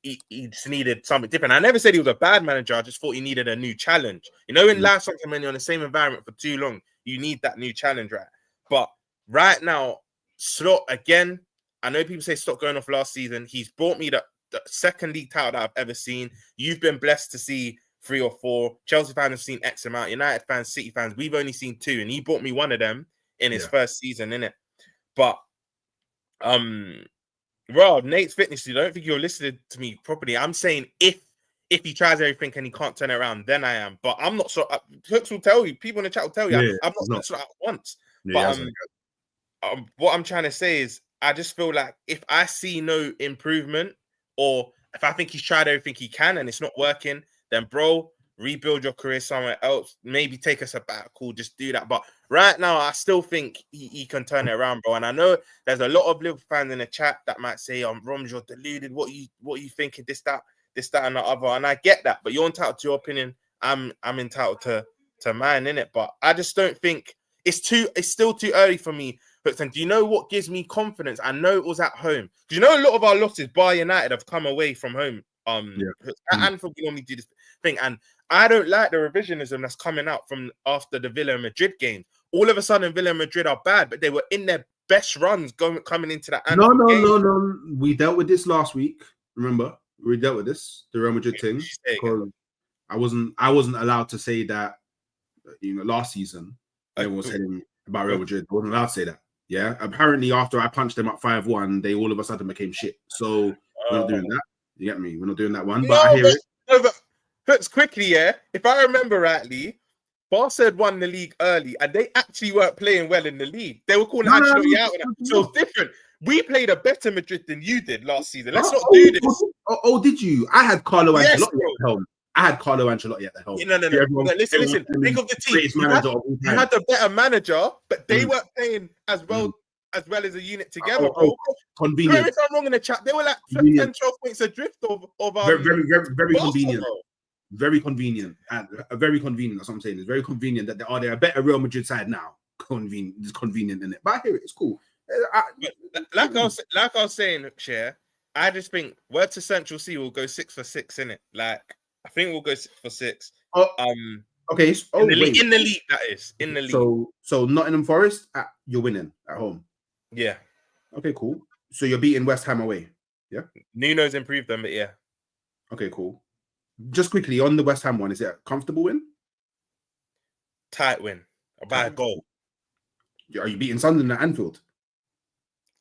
he just needed something different. I never said he was a bad manager. I just thought he needed a new challenge. You know, in life, sometimes when you're in the same environment for too long, you need that new challenge, right? But right now, Slot again. I know people say stop going off last season. He's brought me the second league title that I've ever seen. You've been blessed to see 3 or 4. Chelsea fans have seen X amount. United fans, City fans, we've only seen 2. And he brought me one of them in his first season, innit? But, Rob, Nate's Fitness, I don't think you're listening to me properly. I'm saying if he tries everything and he can't turn it around, then I am. But I'm not so. Hooks will tell you, people in the chat will tell you, I'm not so at once. But what I'm trying to say is, I just feel like if I see no improvement, or if I think he's tried everything he can and it's not working, then bro, rebuild your career somewhere else. Maybe take a sabbatical, just do that. But right now, I still think he can turn it around, bro. And I know there's a lot of Liverpool fans in the chat that might say, Roms, you're deluded. What you thinking? This, that, and the other. And I get that, but you're entitled to your opinion. I'm entitled to mine, innit? But I just don't think it's still too early for me. But do you know what gives me confidence? I know it was at home. Because you know a lot of our losses, Bar United, have come away from home. At Anfield, we normally do this thing. And I don't like the revisionism that's coming out from after the Villa and Madrid game. All of a sudden, Villa and Madrid are bad, but they were in their best runs coming into that Anfield game. No. We dealt with this last week. Remember? We dealt with this, the Real Madrid thing. I wasn't allowed to say that, last season. Everyone was saying about Real Madrid. I wasn't allowed to say that. Yeah, apparently after I punched them up 5-1, they all of a sudden became shit. So we're not doing that. You get me? We're not doing that one. But I hear it. But Hooks, quickly, yeah. If I remember rightly, Barca had won the league early, and they actually weren't playing well in the league. They were calling Ancelotti out. So it's different. We played a better Madrid than you did last season. Let's not do this. Oh, did you? I had Carlo Ancelotti at the helm. I had Carlo Ancelotti at the helm. No. Listen. Think of the team. You had the better manager, but they weren't playing as well as a unit together, bro. Convenient. Correct me if I'm wrong in the chat. They were like 10, 12 points adrift of very convenient. Bro. Very convenient. Very convenient. That's what I'm saying. It's very convenient that they're a better Real Madrid side now. It's convenient in it. But I hear it. It's cool. Like I was saying, Cher, I just think word to Central C will go 6 for 6 in it. Like I think we'll go 6 for 6. Okay. In the league, that is in the league. So Nottingham Forest, you're winning at home. Yeah. Okay, cool. So you're beating West Ham away. Yeah. Nuno's improved them, but yeah. Okay, cool. Just quickly on the West Ham one, is it a comfortable win? Tight win. By a goal. Are you beating Sunderland at Anfield?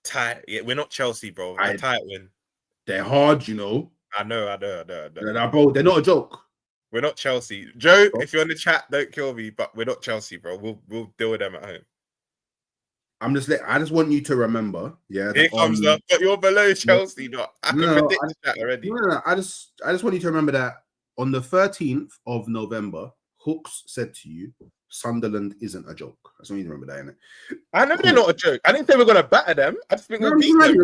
Tight. Yeah, we're not Chelsea, bro. A tight win. They're hard, I know. Bro, they're not a joke. We're not Chelsea. Joe, if you're in the chat, don't kill me, but we're not Chelsea, bro. We'll deal with them at home. I just want you to remember, yeah. Here comes but you're below Chelsea, I can predict that already. No. I just want you to remember that on the 13th of November, Hooks said to you, Sunderland isn't a joke. I just want you to remember that, innit? I know they're not a joke. I didn't say we're gonna batter them. I just think we'll beat them.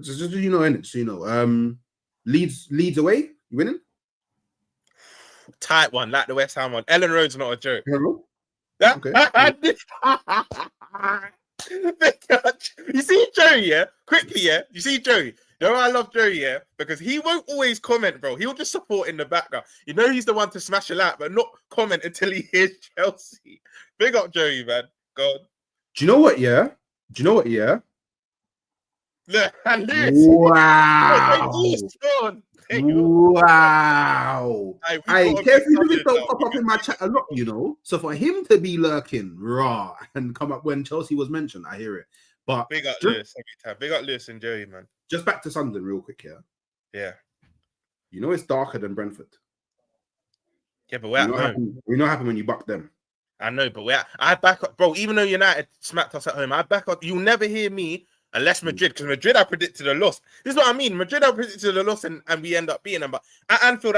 Just innit? So Leeds away, you winning? Tight one, like the West Ham one. Ellen Road's not a joke. Okay. You see Joey, yeah? Quickly, yeah? You see Joey? You know why I love Joey, yeah? Because he won't always comment, bro. He'll just support in the background. You know he's the one to smash a lot, but not comment until he hears Chelsea. Big up Joey, man. God. Do you know what, yeah? Look, and Lewis. Wow. Wow. Hey, careful if don't pop up in my chat a lot, So for him to be lurking raw and come up when Chelsea was mentioned, I hear it. But big up Lewis every time. Big up Lewis and Joey, man. Just back to Sunderland real quick here. Yeah. You know it's darker than Brentford. Yeah, but we're at home. You know what happened when you bucked them. I know, but I back up, bro. Even though United smacked us at home, I back up. You'll never hear me unless Madrid, because Madrid I predicted a loss. This is what I mean. Madrid I predicted a loss, and we end up beating them. But at Anfield,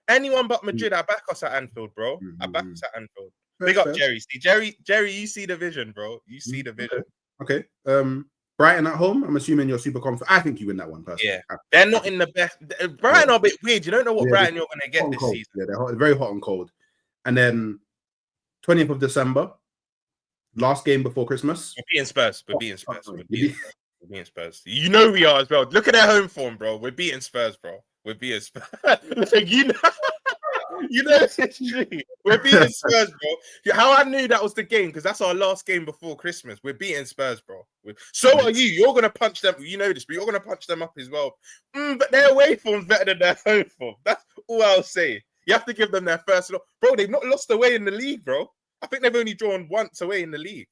anyone but Madrid, I back us at Anfield, bro. I back us at Anfield. Big up Jerry. See, Jerry, you see the vision, bro. You see the vision. Okay. Brighton at home. I'm assuming you're super confident. I think you win that one, personally. Yeah, they're not in the best. Brighton are a bit weird. You don't know what Brighton you're going to get this season. Yeah, they're very hot and cold. And then 20th of December, last game before Christmas. We're beating Spurs. We're beating Spurs. You know we are as well. Look at their home form, bro. We're beating Spurs, bro. We're beating Spurs. You know it's true. We're beating Spurs, bro. How I knew that was the game, because that's our last game before Christmas. We're beating Spurs, bro. So are you. You're going to punch them. You know this, but you're going to punch them up as well. But their away form's better than their home form. That's all I'll say. You have to give them their first look. Bro, they've not lost away in the league, bro. I think they've only drawn once away in the league.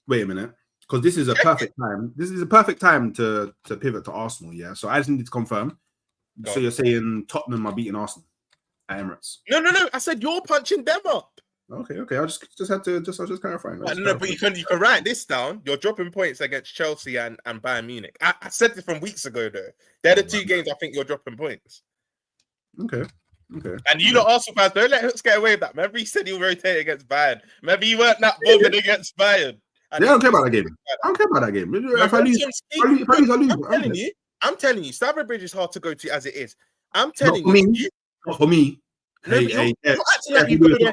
Wait a minute. Because this is a perfect time. This is a perfect time to pivot to Arsenal, yeah? So I just need to confirm. So you're saying Tottenham are beating Arsenal at Emirates? No. I said you're punching them up. Okay. I just had to just clarifying. No, but you can write this down. You're dropping points against Chelsea and Bayern Munich. I said this from weeks ago, though. They're the two games I think you're dropping points. Okay. And you lot Arsenal fans, don't let Hooks get away with that. Remember he said he'll rotate against Bayern. Remember he weren't that bothered against Bayern. I don't care about that game. I don't care about that game. If I lose, I'm telling you, Stamford Bridge is hard to go to as it is. I'm telling you. Not for me. You're acting like you go there.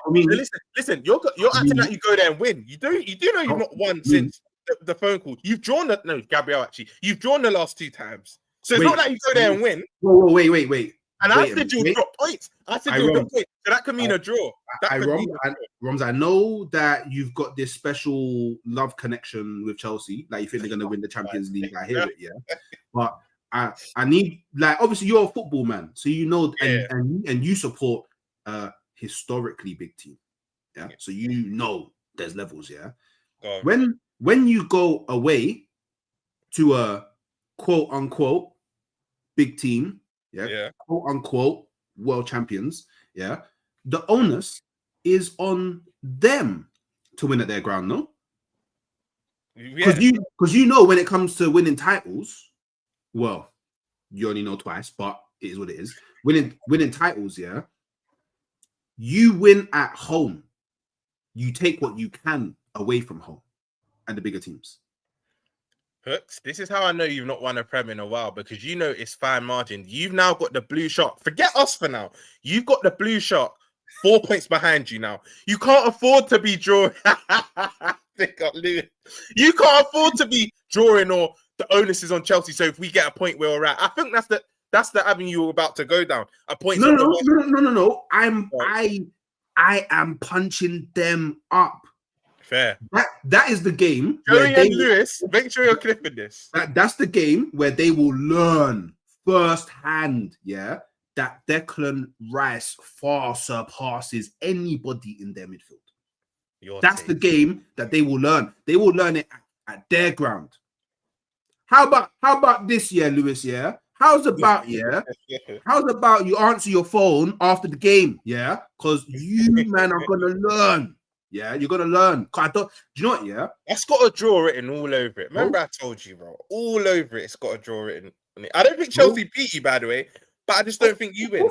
Listen, you're acting like you go there and win. You do know you've not won since the phone call. You've drawn Gabriel, actually. You've drawn the last 2 times. So it's not like you go there and win. Whoa, wait. And I said you'll drop points. I said you'll drop points. So that could mean a draw. Roms, I know that you've got this special love connection with Chelsea. Like you think they're going to win the Champions League. I hear it, yeah. But I need, like, obviously you're a football man, so you know, and you support historically big team. Yeah. So you know there's levels, yeah. When you go away to a quote unquote big team, quote unquote world champions, the onus is on them to win at their ground, no? Because you know when it comes to winning titles, well, you only know twice, but it is what it is. Winning titles, you win at home. You take what you can away from home and the bigger teams. Hooks, this is how I know you've not won a Prem in a while, because you know it's fine margin. You've now got the blue shark. Forget us for now. You've got the blue shark 4 points behind you now. You can't afford to be drawing. You can't afford to be drawing, or the onus is on Chelsea. So if we get a point where we're at, I think that's the avenue you're about to go down. A point. No. I am punching them up. Fair. That is the game. Joey and Lewis, make sure you're clipping this. That's the game where they will learn firsthand, that Declan Rice far surpasses anybody in their midfield. That's the game that they will learn. They will learn it at their ground. How about this year, Lewis? How's about you answer your phone after the game? Because you man are gonna learn. You're gonna learn. Do you know what? That's got a draw written all over it. Remember, I told you, bro. All over it, it's got a draw written on it. I don't think Chelsea beat you, by the way, but I just don't think you win.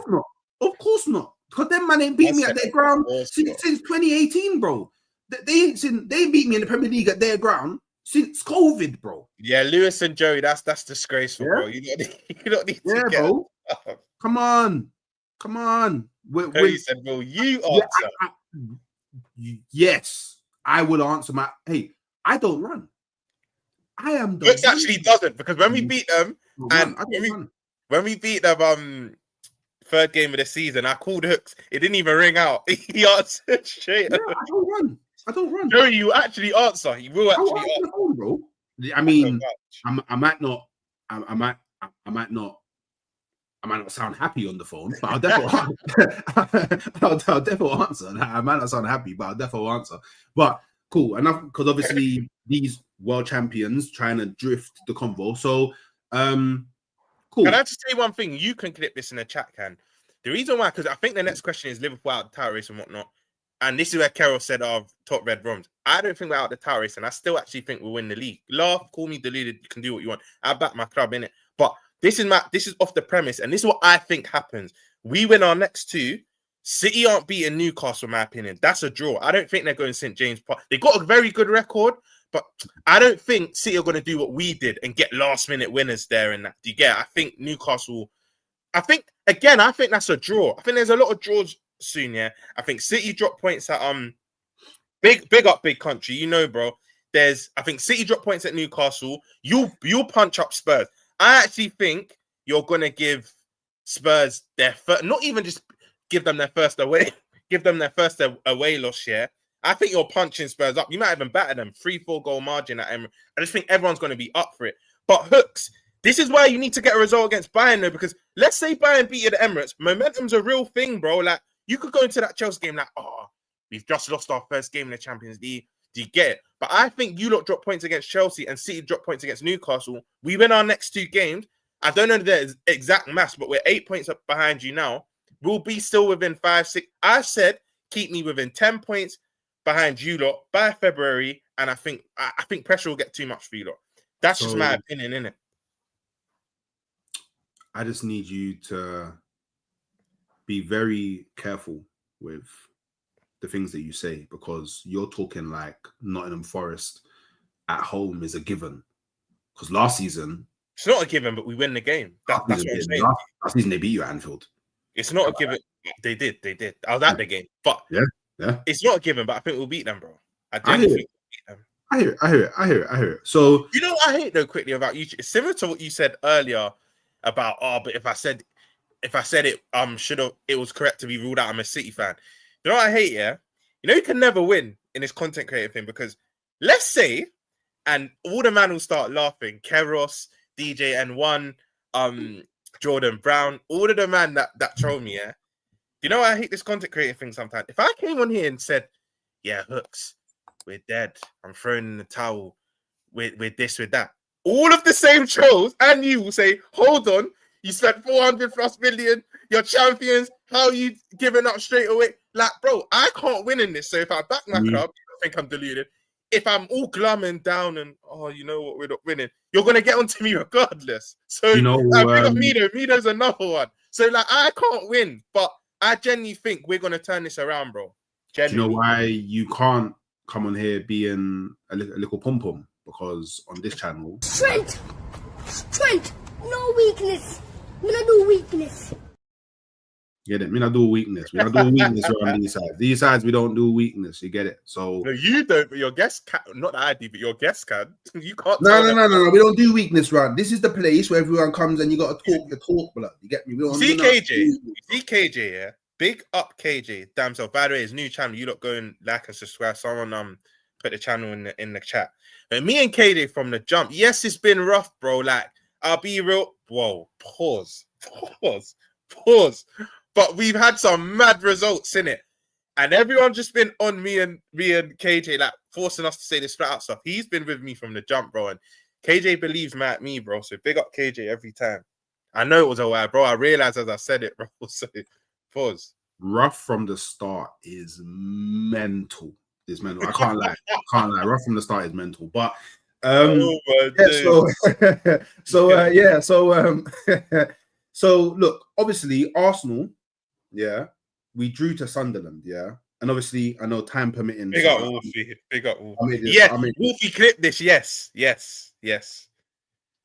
Of course not. Because them man ain't beat me at their ground since 2018, bro. They beat me in the Premier League at their ground since COVID, bro. Yeah, Lewis and Joey, that's disgraceful, bro. You don't need to get bro. Come on. Joey said, "Well, you answer." Yes, I will answer my. Hey, I don't run. I am. Lewis actually doesn't, because when we beat them, when we beat them, third game of the season, I called Hooks. It didn't even ring out. He answered straight. Yeah, I don't run. Joey, you actually answer. He will actually answer. Phone, bro. I mean, I might not sound happy on the phone, but I'll definitely I'll definitely answer. I might not sound happy, but I'll definitely answer. But cool enough, because obviously these world champions trying to drift the convo. So Cool. Can I just say one thing? You can clip this in the chat, can. The reason why, because I think the next question is Liverpool out the title race and whatnot. And this is where Carol said, top red bronze. I don't think we're out the title race, and I still actually think we'll win the league. Laugh, call me deluded, you can do what you want. I back my club, innit? But this is off the premise, and this is what I think happens. We win our next two. City aren't beating Newcastle, in my opinion. That's a draw. I don't think they're going St. James Park. They got a very good record, but I don't think City are going to do what we did and get last-minute winners there and that. Do you get it? I think Newcastle... I think that's a draw. I think there's a lot of draws soon, yeah. I think City drop points at big up big country, you know, bro. I think City drop points at Newcastle. You'll punch up Spurs. I actually think you're gonna give Spurs their first, not even just give them their first away loss, yeah. I think you're punching Spurs up. You might even batter them 3-4 goal margin at Emirates. I just think everyone's gonna be up for it. But Hooks, this is why you need to get a result against Bayern, though, because let's say Bayern beat you at Emirates. Momentum's a real thing, bro. Like, you could go into that Chelsea game like, we've just lost our first game in the Champions League. Do you get it? But I think you lot drop points against Chelsea and City drop points against Newcastle. We win our next two games. I don't know the exact maths, but we're 8 points up behind you now. We'll be still within 5, 6. I said keep me within 10 points behind you lot by February, and I think pressure will get too much for you lot. That's just my opinion, innit? I just need you to be very careful with the things that you say, because you're talking like Nottingham Forest at home is a given. Because last season... It's not a given, but we win the game. That's what I'm saying. Last season they beat you at Anfield. It's not a given. They did. I was at the game. But yeah. It's not a given, but I think we'll beat them, bro. I hear it. So... You know what I hate, though, quickly about YouTube? It's similar to what you said earlier about, but if I said it, it was correct to be ruled out. I'm a City fan. You know what I hate, yeah? You know you can never win in this content creator thing, because let's say, and all the man will start laughing, Keros, DJ N1, Jordan Brown, all of the man that troll me, yeah? You know I hate this content creator thing sometimes? If I came on here and said, yeah, Hooks, we're dead, I'm throwing in the towel, with this, with that, all of the same trolls and you will say, hold on, you spent 400+ million, you're champions, how are you giving up straight away? Like, bro, I can't win in this. So if I back my club, I think I'm deluded. If I'm all glum and down and, you know what, we're not winning, you're going to get onto me regardless. So, big up Mido's another one. So, like, I can't win, but I genuinely think we're going to turn this around, bro. Genuinely. Do you know why you can't come on here being a little pom-pom? Because on this channel... Strength! No weakness! We don't do weakness. Get it? We don't do weakness. We don't do weakness around these sides. These sides, we don't do weakness. You get it? So... No, you don't, but your guests can. Not that I do, but your guests can. You can't... No. We don't do weakness, right? This is the place where everyone comes and you got to talk your talk, blood. You get me? We don't see KJ, yeah? Big up KJ. Damn self. By the way, his new channel. You lot go and like and subscribe. Someone put the channel in the chat. But me and KJ from the jump. Yes, it's been rough, bro. Like, I'll be real. Whoa, pause. But we've had some mad results in it, and everyone's just been on me and KJ, like forcing us to say this flat out stuff. He's been with me from the jump, bro, and KJ believes me, bro. So big up KJ every time. I know it was a while, bro. I realized as I said it, bro. So pause. Rough from the start is mental. Is mental. I can't lie. Rough from the start is mental. But so look, obviously Arsenal, yeah, we drew to Sunderland, yeah, and obviously I know time permitting. Big up Wolfie. Wolfie clip this. Yes.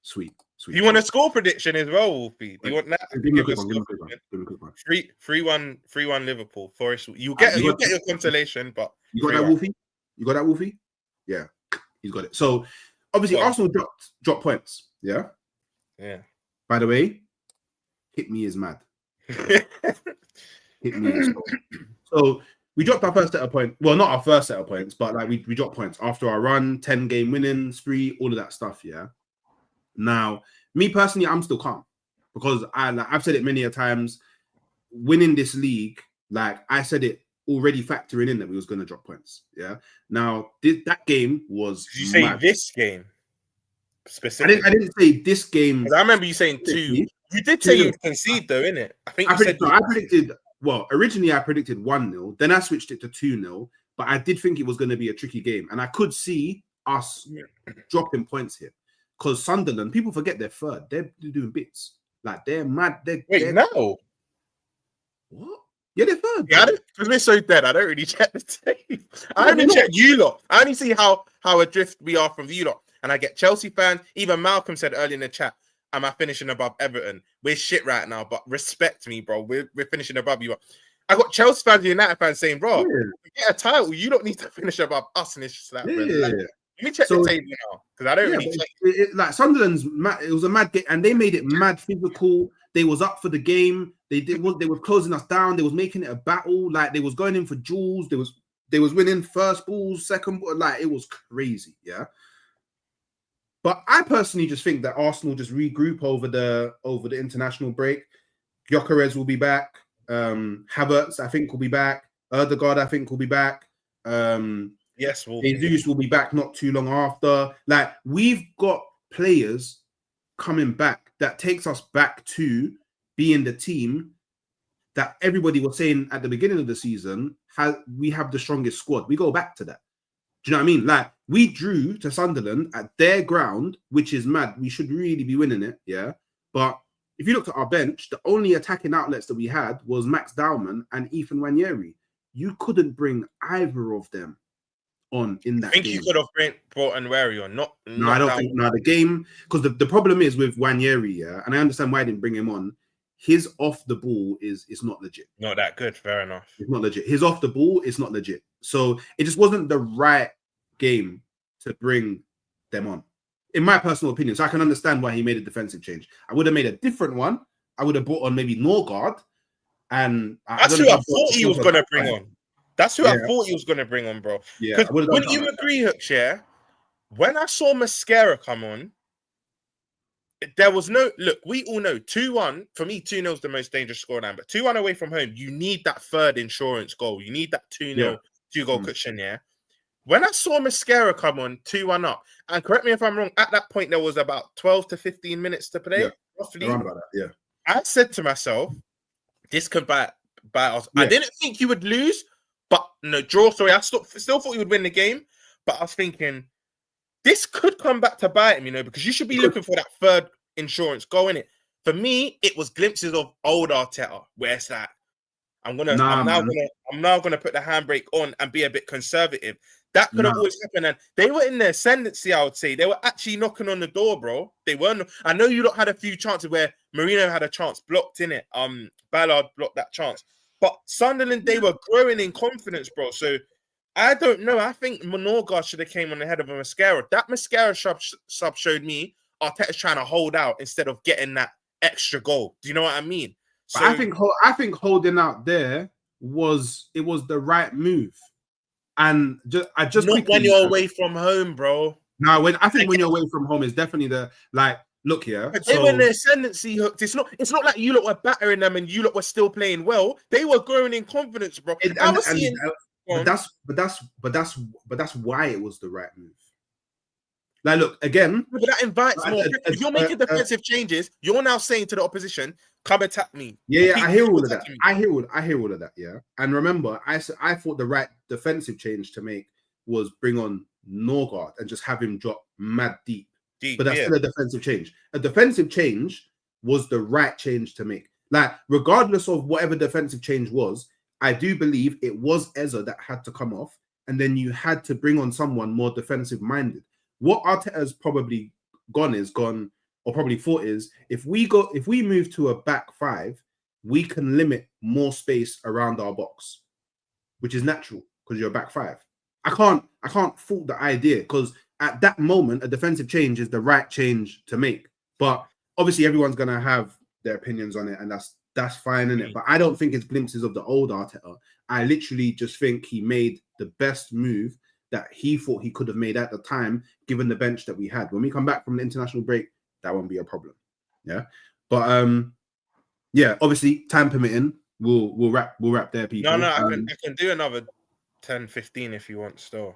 Sweet. Do you want a score prediction as well, Wolfie? Do you want that? Give me a quick one. 3-1 Liverpool. Forest. You'll get your consolation, but you got that, Wolfie? You got that, Wolfie? Yeah, he's got it. So obviously Arsenal dropped points. Yeah. By the way, hit me is mad. Hit me is so we dropped our first set of points. Well, not our first set of points, but like we dropped points after our run, 10 game winnings, spree, all of that stuff. Yeah. Now, me personally, I'm still calm because I've said it many a times. Winning this league, like I said it already factoring in that we was going to drop points. Yeah. Now, that game was. Did you say this game? Specifically? I didn't say this game. I remember you saying two. You did say you'd concede, though, innit? I think I predicted. Well, originally I predicted 1-0. Then I switched it to 2-0. But I did think it was going to be a tricky game, and I could see us dropping points here because Sunderland. People forget they're third. They're doing bits like they're mad. They're no. What? Yeah, they're third. Yeah, because we're so dead. I don't really check the tape. I only check you lot. I only see how adrift we are from you lot. And I get Chelsea fans. Even Malcolm said earlier in the chat, "Am I finishing above Everton? We're shit right now, but respect me, bro. We're finishing above you." I got Chelsea fans and United fans saying, "Bro, get a title. You don't need to finish above us." And it's just like, like, let me check the table now because I don't really check. Like Sunderland's, it was a mad game, and they made it mad physical. They was up for the game. They were closing us down. They was making it a battle. Like they was going in for duels. They was winning first balls, second ball. Like it was crazy, yeah. But I personally just think that Arsenal just regroup over the international break. Gyökeres will be back. Havertz, I think, will be back. Ødegaard, I think, will be back. Yes, Jesus will be back not too long after. Like we've got players coming back that takes us back to being the team that everybody was saying at the beginning of the season. We have the strongest squad. We go back to that. Do you know what I mean? Like we drew to Sunderland at their ground, which is mad. We should really be winning it, yeah. But if you looked at our bench, the only attacking outlets that we had was Max Dowman and Ethan Nwaneri. You couldn't bring either of them on in that game. I think you could have brought Nwaneri on, not. No, I don't think. No, the game, because the problem is with Nwaneri, yeah, and I understand why I didn't bring him on. His off the ball is not legit. Not that good. Fair enough. It's not legit. His off the ball is not legit. So it just wasn't the right game to bring them on, in my personal opinion. So I can understand why he made a defensive change. I would have made a different one. I would have brought on maybe Norgard. And that's who I thought he was going to bring on. That's who I thought he was going to bring on, bro. Yeah. Wouldn't you agree, Hooks, yeah? When I saw Mascara come on, there was no... Look, we all know 2-1. For me, 2-0 is the most dangerous scoreline. But 2-1 away from home, you need that third insurance goal. You need that 2-0, 2-goal cushion, yeah? When I saw Mascara come on 2-1 up, and correct me if I'm wrong, at that point, there was about 12 to 15 minutes to play, roughly. Around about that, yeah. I said to myself, this could bite us. Yeah. I didn't think you would lose, but no, draw. Sorry, I still thought you would win the game, but I was thinking this could come back to bite him, you know, because you should be looking for that third insurance goal in it. For me, it was glimpses of old Arteta, where it's like, I'm now gonna put the handbrake on and be a bit conservative. That could have always happened, and they were in their ascendancy. I would say they were actually knocking on the door, bro. They weren't. I know you lot had a few chances where Mourinho had a chance blocked in it. Ballard blocked that chance, but Sunderland, they were growing in confidence, bro. So I don't know. I think Norgard should have came on the head of a Mascara. That Mascara sub showed me Arteta's trying to hold out instead of getting that extra goal. Do you know what I mean? So I think holding out there was the right move. And I just not when you're away from home, bro. No, when you're away from home is definitely the look here. But they were in the ascendancy hooked. It's not like you lot were battering them and you lot were still playing well. They were growing in confidence, bro. But that's why it was the right move. Like, look again. But that invites more. If you're making defensive changes, you're now saying to the opposition, "Come attack me." Yeah, I hear all of that. I hear all of that. Yeah, and remember, I thought the right defensive change to make was bring on Norgard and just have him drop mad deep. But that's still a defensive change. A defensive change was the right change to make. Like, regardless of whatever defensive change was, I do believe it was Eze that had to come off, and then you had to bring on someone more defensive minded. What Arteta's probably gone, or probably thought is, if we move to a back five, we can limit more space around our box, which is natural because you're a back five. I can't fault the idea, because at that moment, a defensive change is the right change to make. But obviously, everyone's gonna have their opinions on it, and that's fine, isn't it? But I don't think it's glimpses of the old Arteta. I literally just think he made the best move that he thought he could have made at the time, given the bench that we had. When we come back from the international break, that won't be a problem. Yeah. But yeah, obviously, time permitting, we'll wrap there, people. No, I can do another 10, 15 if you want still.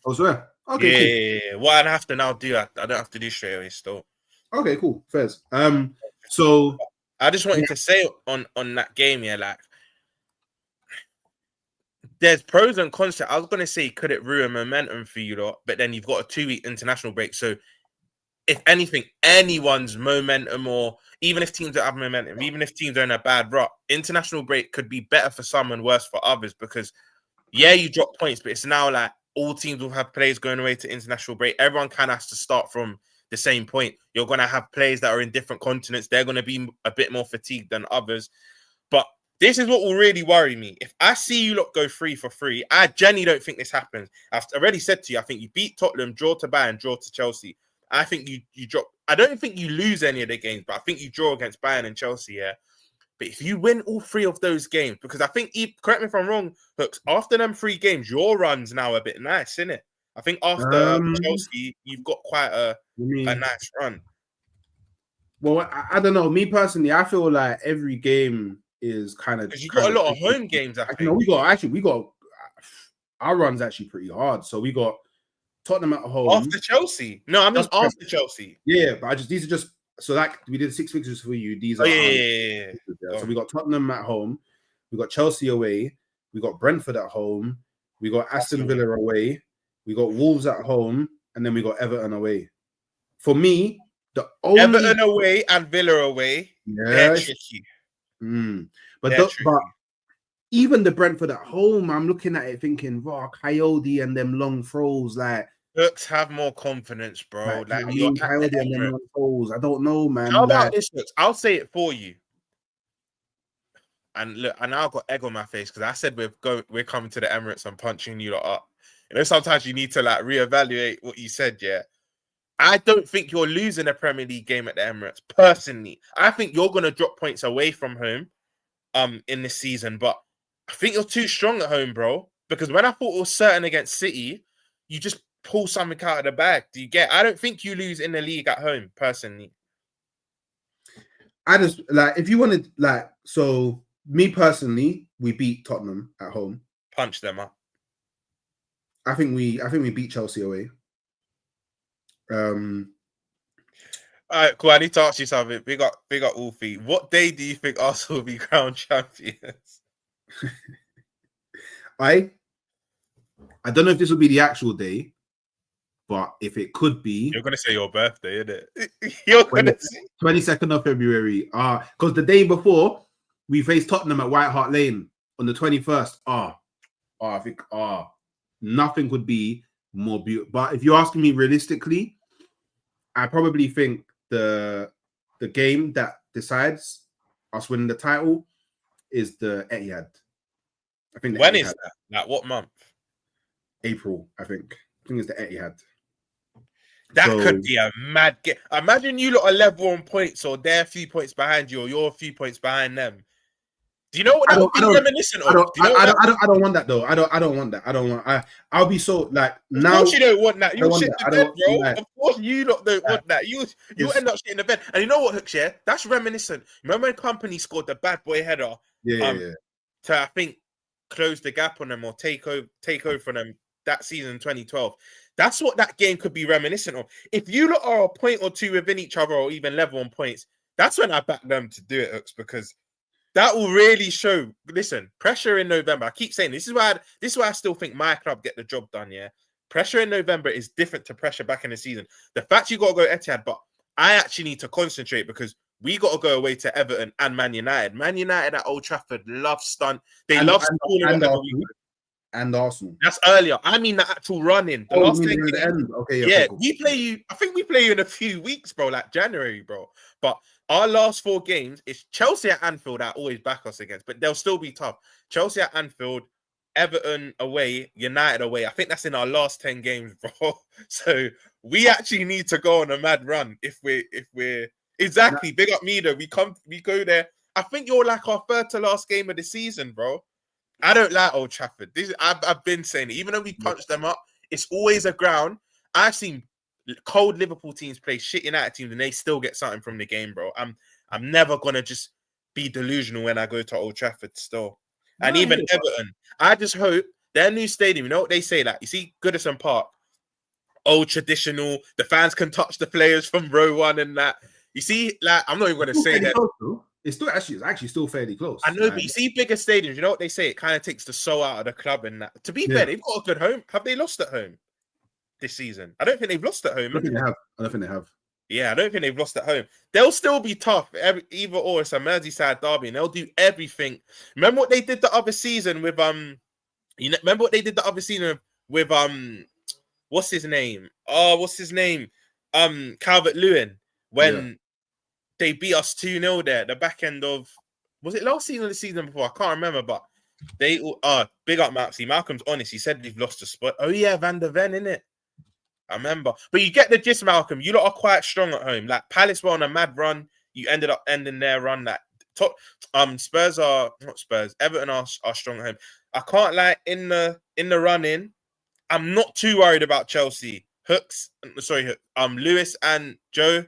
Oh, swear. Okay, yeah. What I'd have to now do, I don't have to do straight away still. Okay, cool. Fairs. So I just wanted to say on that game, yeah, like there's pros and cons to it. I was gonna say, could it ruin momentum for you lot? But then you've got a 2-week international break. So if anything, anyone's momentum, or even if teams don't have momentum, even if teams are in a bad rut, international break could be better for some and worse for others because yeah, you drop points, but it's now like all teams will have players going away to international break. Everyone kind of has to start from the same point. You're going to have players that are in different continents. They're going to be a bit more fatigued than others. But this is what will really worry me. If I see you lot go 3 for 3, I genuinely don't think this happens. I've already said to you, I think you beat Tottenham, draw to Bayern, draw to Chelsea. I think you drop. I don't think you lose any of the games, but I think you draw against Bayern and Chelsea, yeah. But if you win all 3 of those games, because I think, correct me if I'm wrong, Hooks, after them 3 games, your run's now a bit nice, isn't it? I think after Chelsea, you've got quite a nice run. Well, I don't know. Me personally, I feel like every game is kind of because you got a lot of home games. I think we got our run's actually pretty hard. So we got Tottenham at home after Chelsea. No, I mean after Chelsea. Yeah, but these are just. So like we did 6 fixtures for you. These are yeah. So we got Tottenham at home, we got Chelsea away, we got Brentford at home, we got Aston Villa away, we got Wolves at home, and then we got Everton away. For me, the only Everton away and Villa away, they're tricky. But even the Brentford at home, I'm looking at it thinking, wow, Coyote and them long throws, like. Hooks, have more confidence, bro. I don't know, man. How about this, Hooks? I'll say it for you. And look, I now got egg on my face because I said we're coming to the Emirates and punching you lot up. You know, sometimes you need to like reevaluate what you said, yeah. I don't think you're losing a Premier League game at the Emirates, personally. I think you're gonna drop points away from home in this season, but I think you're too strong at home, bro. Because when I thought it was certain against City, you just pull something out of the bag. Do you get? I don't think you lose in the league at home, personally. I just like if you wanted like so. Me personally, we beat Tottenham at home. Punch them up. I think we beat Chelsea away. All right, cool. I need to ask you something. Big up, Wolfie. What day do you think Arsenal will be crowned champions? I don't know if this will be the actual day, but if it could be, you're gonna say your birthday, isn't it? You're gonna say 22nd of February. Because the day before we faced Tottenham at White Hart Lane on the 21st. I think nothing could be more beautiful. But if you're asking me realistically, I probably think the game that decides us winning the title is the Etihad. I think when is that? Like what month? April, I think. I think it's the Etihad. That could be a mad game. Imagine you lot are level on points, or they're a few points behind you, or you're a few points behind them. Do you know what that would be reminiscent of? I don't want that though. I don't want that. I'll be so like now. Of course you don't want that. You'll shit the bed, bro. Like, of course you lot don't want that. You end up shitting the bed. And you know what, Hooks, yeah? That's reminiscent. Remember when Company scored the bad boy header? To I think close the gap on them or take over from them that season 2012. That's what that game could be reminiscent of. If you lot are a point or two within each other or even level on points, that's when I back them to do it, Hooks, because that will really show. Listen, pressure in November. I keep saying this is why I still think my club get the job done. Yeah, pressure in November is different to pressure back in the season. The fact you got to go Etihad, but I actually need to concentrate because we got to go away to Everton and Man United. Man United at Old Trafford love stunt. They love and Arsenal. That's earlier. I mean the actual running. The last thing. The end. Okay. Yeah, cool. We play you. I think we play you in a few weeks, bro. Like January, bro. But our last 4 games is Chelsea at Anfield. I always back us against, but they'll still be tough. Chelsea at Anfield, Everton away, United away. I think that's in our last 10 games, bro. So we actually need to go on a mad run if we're exactly big up me though. We go there. I think you're like our third to last game of the season, bro. I don't like Old Trafford. I've been saying it. Even though we punch them up, it's always a ground. I've seen cold Liverpool teams play shit United teams and they still get something from the game, bro. I'm never gonna just be delusional when I go to Old Trafford still. And even Everton, I just hope their new stadium, you know what they say, like you see Goodison Park, old traditional, the fans can touch the players from row 1 and that. You see, like I'm not even gonna It's still say fairly that. close, though. It's actually still fairly close. I know, Like, but you see bigger stadiums, you know what they say? It kind of takes the soul out of the club and that. To be yeah, fair, they've got a good home. Have they lost at home this season? I don't think they've lost at home. I don't think they have. I don't think they have. Yeah, I don't think they've lost at home. They'll still be tough. Either or, it's a Merseyside derby, and they'll do everything. Remember what they did the other season with remember what they did the other season with what's his name? Oh, what's his name? Calvert-Lewin when they beat us 2-0 there. The back end of was it last season or the season before? I can't remember, but they big up Maxi. Malcolm's honest. He said they've lost a spot. Oh yeah, Van der Ven, innit? I remember. But you get the gist, Malcolm. You lot are quite strong at home. Like Palace were on a mad run. You ended up ending their run. That top Spurs are not Spurs. Everton are strong at home. I can't lie, in the run in, I'm not too worried about Chelsea. Lewis and Joe,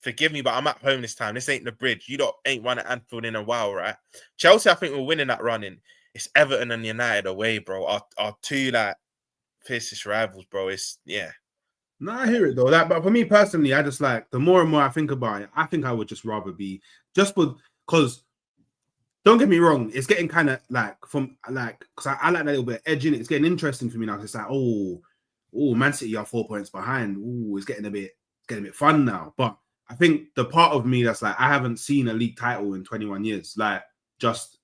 forgive me, but I'm at home this time. This ain't the bridge. You lot ain't won at Anfield in a while, right? Chelsea, I think we're winning that run in. It's Everton and United away, bro. Our two like fiercest rivals, bro. It's No, I hear it though. But for me personally, I just like the more and more I think about it, I think I would just rather be just because don't get me wrong, it's getting kind of like because I like that little bit of edge in it. It's getting interesting for me now. It's like, Man City are 4 points behind. It's getting a bit fun now. But I think the part of me that's like, I haven't seen a league title in 21 years. Like, just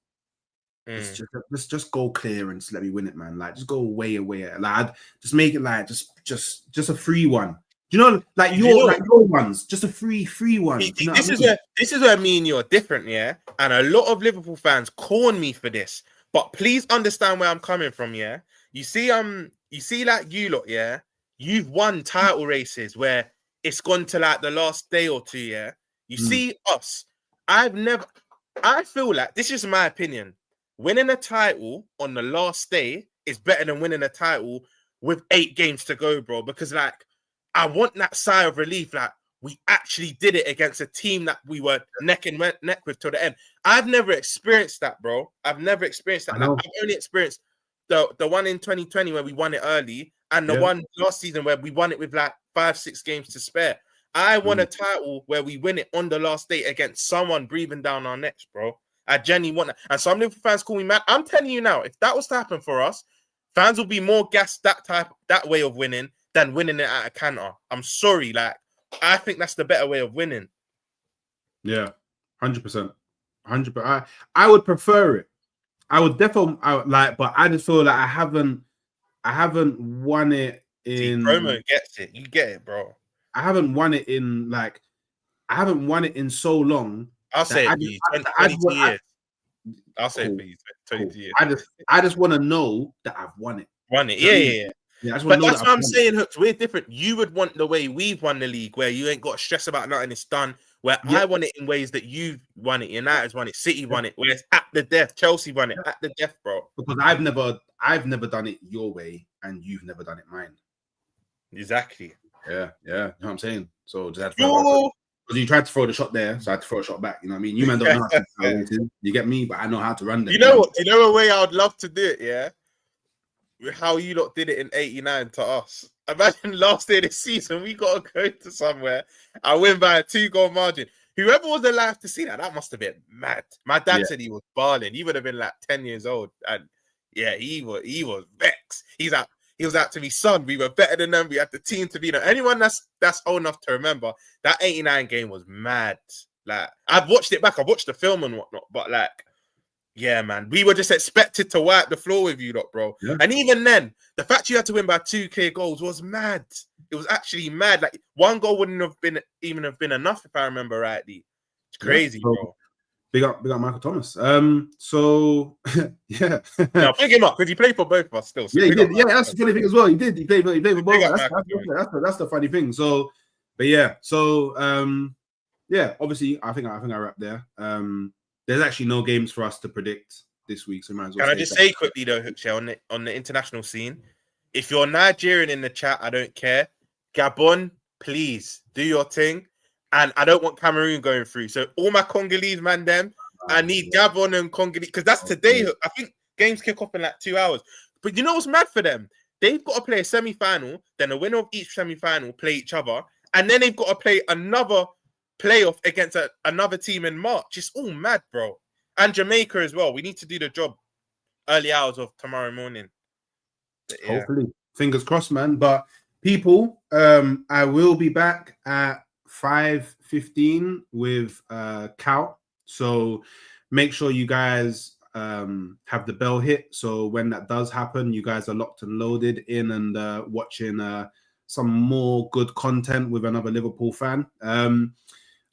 go clear and just let me win it, man. Like, just go away. Like, I'd just make it like just a free one. Do you know, like your ones, just a free one. You know this is where me and you are different, yeah. And a lot of Liverpool fans corn me for this, but please understand where I'm coming from, yeah. You see, like you lot, yeah. You've won title races where it's gone to like the last day or two, yeah. You see us. I feel like this is my opinion. Winning a title on the last day is better than winning a title with 8 games to go, bro. Because like, I want that sigh of relief. Like, we actually did it against a team that we were neck and neck with till the end. I've never experienced that, bro. I've never experienced that. Like, I've only experienced the one in 2020 where we won it early, and the one last season where we won it with like 5-6 games to spare. I want a title where we win it on the last day against someone breathing down our necks, bro. I genuinely want that. And some Liverpool fans call me mad. I'm telling you now, if that was to happen for us, fans will be more gassed that way of winning than winning it at a canter. I'm sorry, like, I think that's the better way of winning. Yeah, 100%. 100%. I would prefer it. I would definitely but I just feel like I haven't won it in. Promo gets it. You get it, bro. I haven't won it in so long. I'll say it for you. 22 years. I'll say it for you. 22 years. I just want to know that I've won it. Won it. Yeah. But that's what I'm saying, Hooks. We're different. You would want the way we've won the league, where you ain't got to stress about nothing. It's done. Where I won it in ways that you've won it. United's won it. City won it. Where it's at the death. Chelsea won it at the death, bro. Because I've never done it your way, and you've never done it mine. Exactly. Yeah. You know what I'm saying? So just because you tried to throw the shot there, so I had to throw a shot back. You know what I mean? You man don't know how to do it. You get me, but I know how to run them. You know what? You know a way I would love to do it, yeah? How you lot did it in 89 to us. Imagine last day of the season, we got to go to somewhere. I win by a 2-goal margin. Whoever was alive to see that must have been mad. My dad said he was balling. He would have been like 10 years old. And yeah, he was vexed. He was out to me, son. We were better than them. We had the team to beat them. Anyone that's old enough to remember, that 89 game was mad. Like, I've watched it back. I watched the film and whatnot, but like, yeah, man, we were just expected to wipe the floor with you lot, bro. Yeah. And even then, the fact you had to win by 2 clear goals was mad. It was actually mad. Like, 1 goal wouldn't have been enough if I remember rightly. It's crazy, bro. Big up Michael Thomas. So yeah. No, pick him up because he played for both of us still. So yeah, he did. Yeah, that's the funny thing as well. He did. He played for both. That's the funny thing. So, but yeah. So yeah. Obviously, I think I wrapped there. There's actually no games for us to predict this week, so might as well. Can I just say quickly though, Hookshay, on the international scene, if you're Nigerian in the chat, I don't care. Gabon, please do your thing. And I don't want Cameroon going through. So all my Congolese man, I need Gabon and Congolese because that's today. I think games kick off in like 2 hours. But you know what's mad for them? They've got to play a semi-final. Then the winner of each semi-final play each other, and then they've got to play another playoff against another team in March. It's all mad, bro. And Jamaica as well. We need to do the job early hours of tomorrow morning. But, yeah. Hopefully, fingers crossed, man. But people, I will be back at 5:15 with Cal. So make sure you guys have the bell hit. So when that does happen, you guys are locked and loaded in and watching some more good content with another Liverpool fan.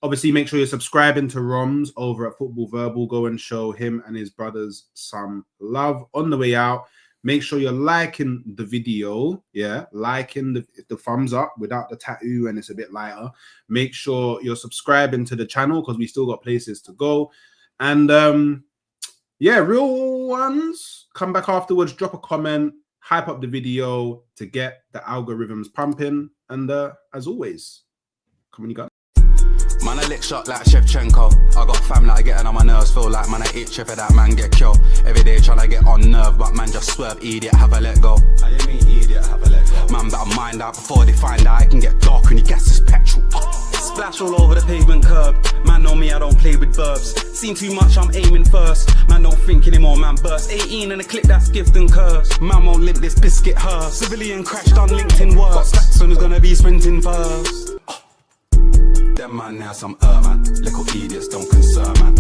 Obviously, make sure you're subscribing to Roms over at Football Verbal. Go and show him and his brothers some love. On the way out, make sure you're liking the video. Yeah, liking the thumbs up without the tattoo and it's a bit lighter. Make sure you're subscribing to the channel because we still got places to go. And yeah, real ones, come back afterwards, drop a comment, hype up the video to get the algorithms pumping. And as always, come on, you guys. Man, I lick shot like Shevchenko. I got fam like getting on my nerves. Feel like man, I eat chip for that man get killed. Every day trying to get on nerve, but man just swerve, idiot, have a let go. I didn't mean idiot, have a let go. Man, better mind out before they find out. I can get dark when you gas this petrol. Splash all over the pavement curb. Man, know me, I don't play with verbs. Seen too much, I'm aiming first. Man, don't think anymore, man, burst. 18 and a click, that's gift and curse. Man, won't limp this biscuit hers. Civilian crashed on LinkedIn work. Got stacks on who's gonna be sprinting first. Them man, now some man. Little idiots don't concern, man.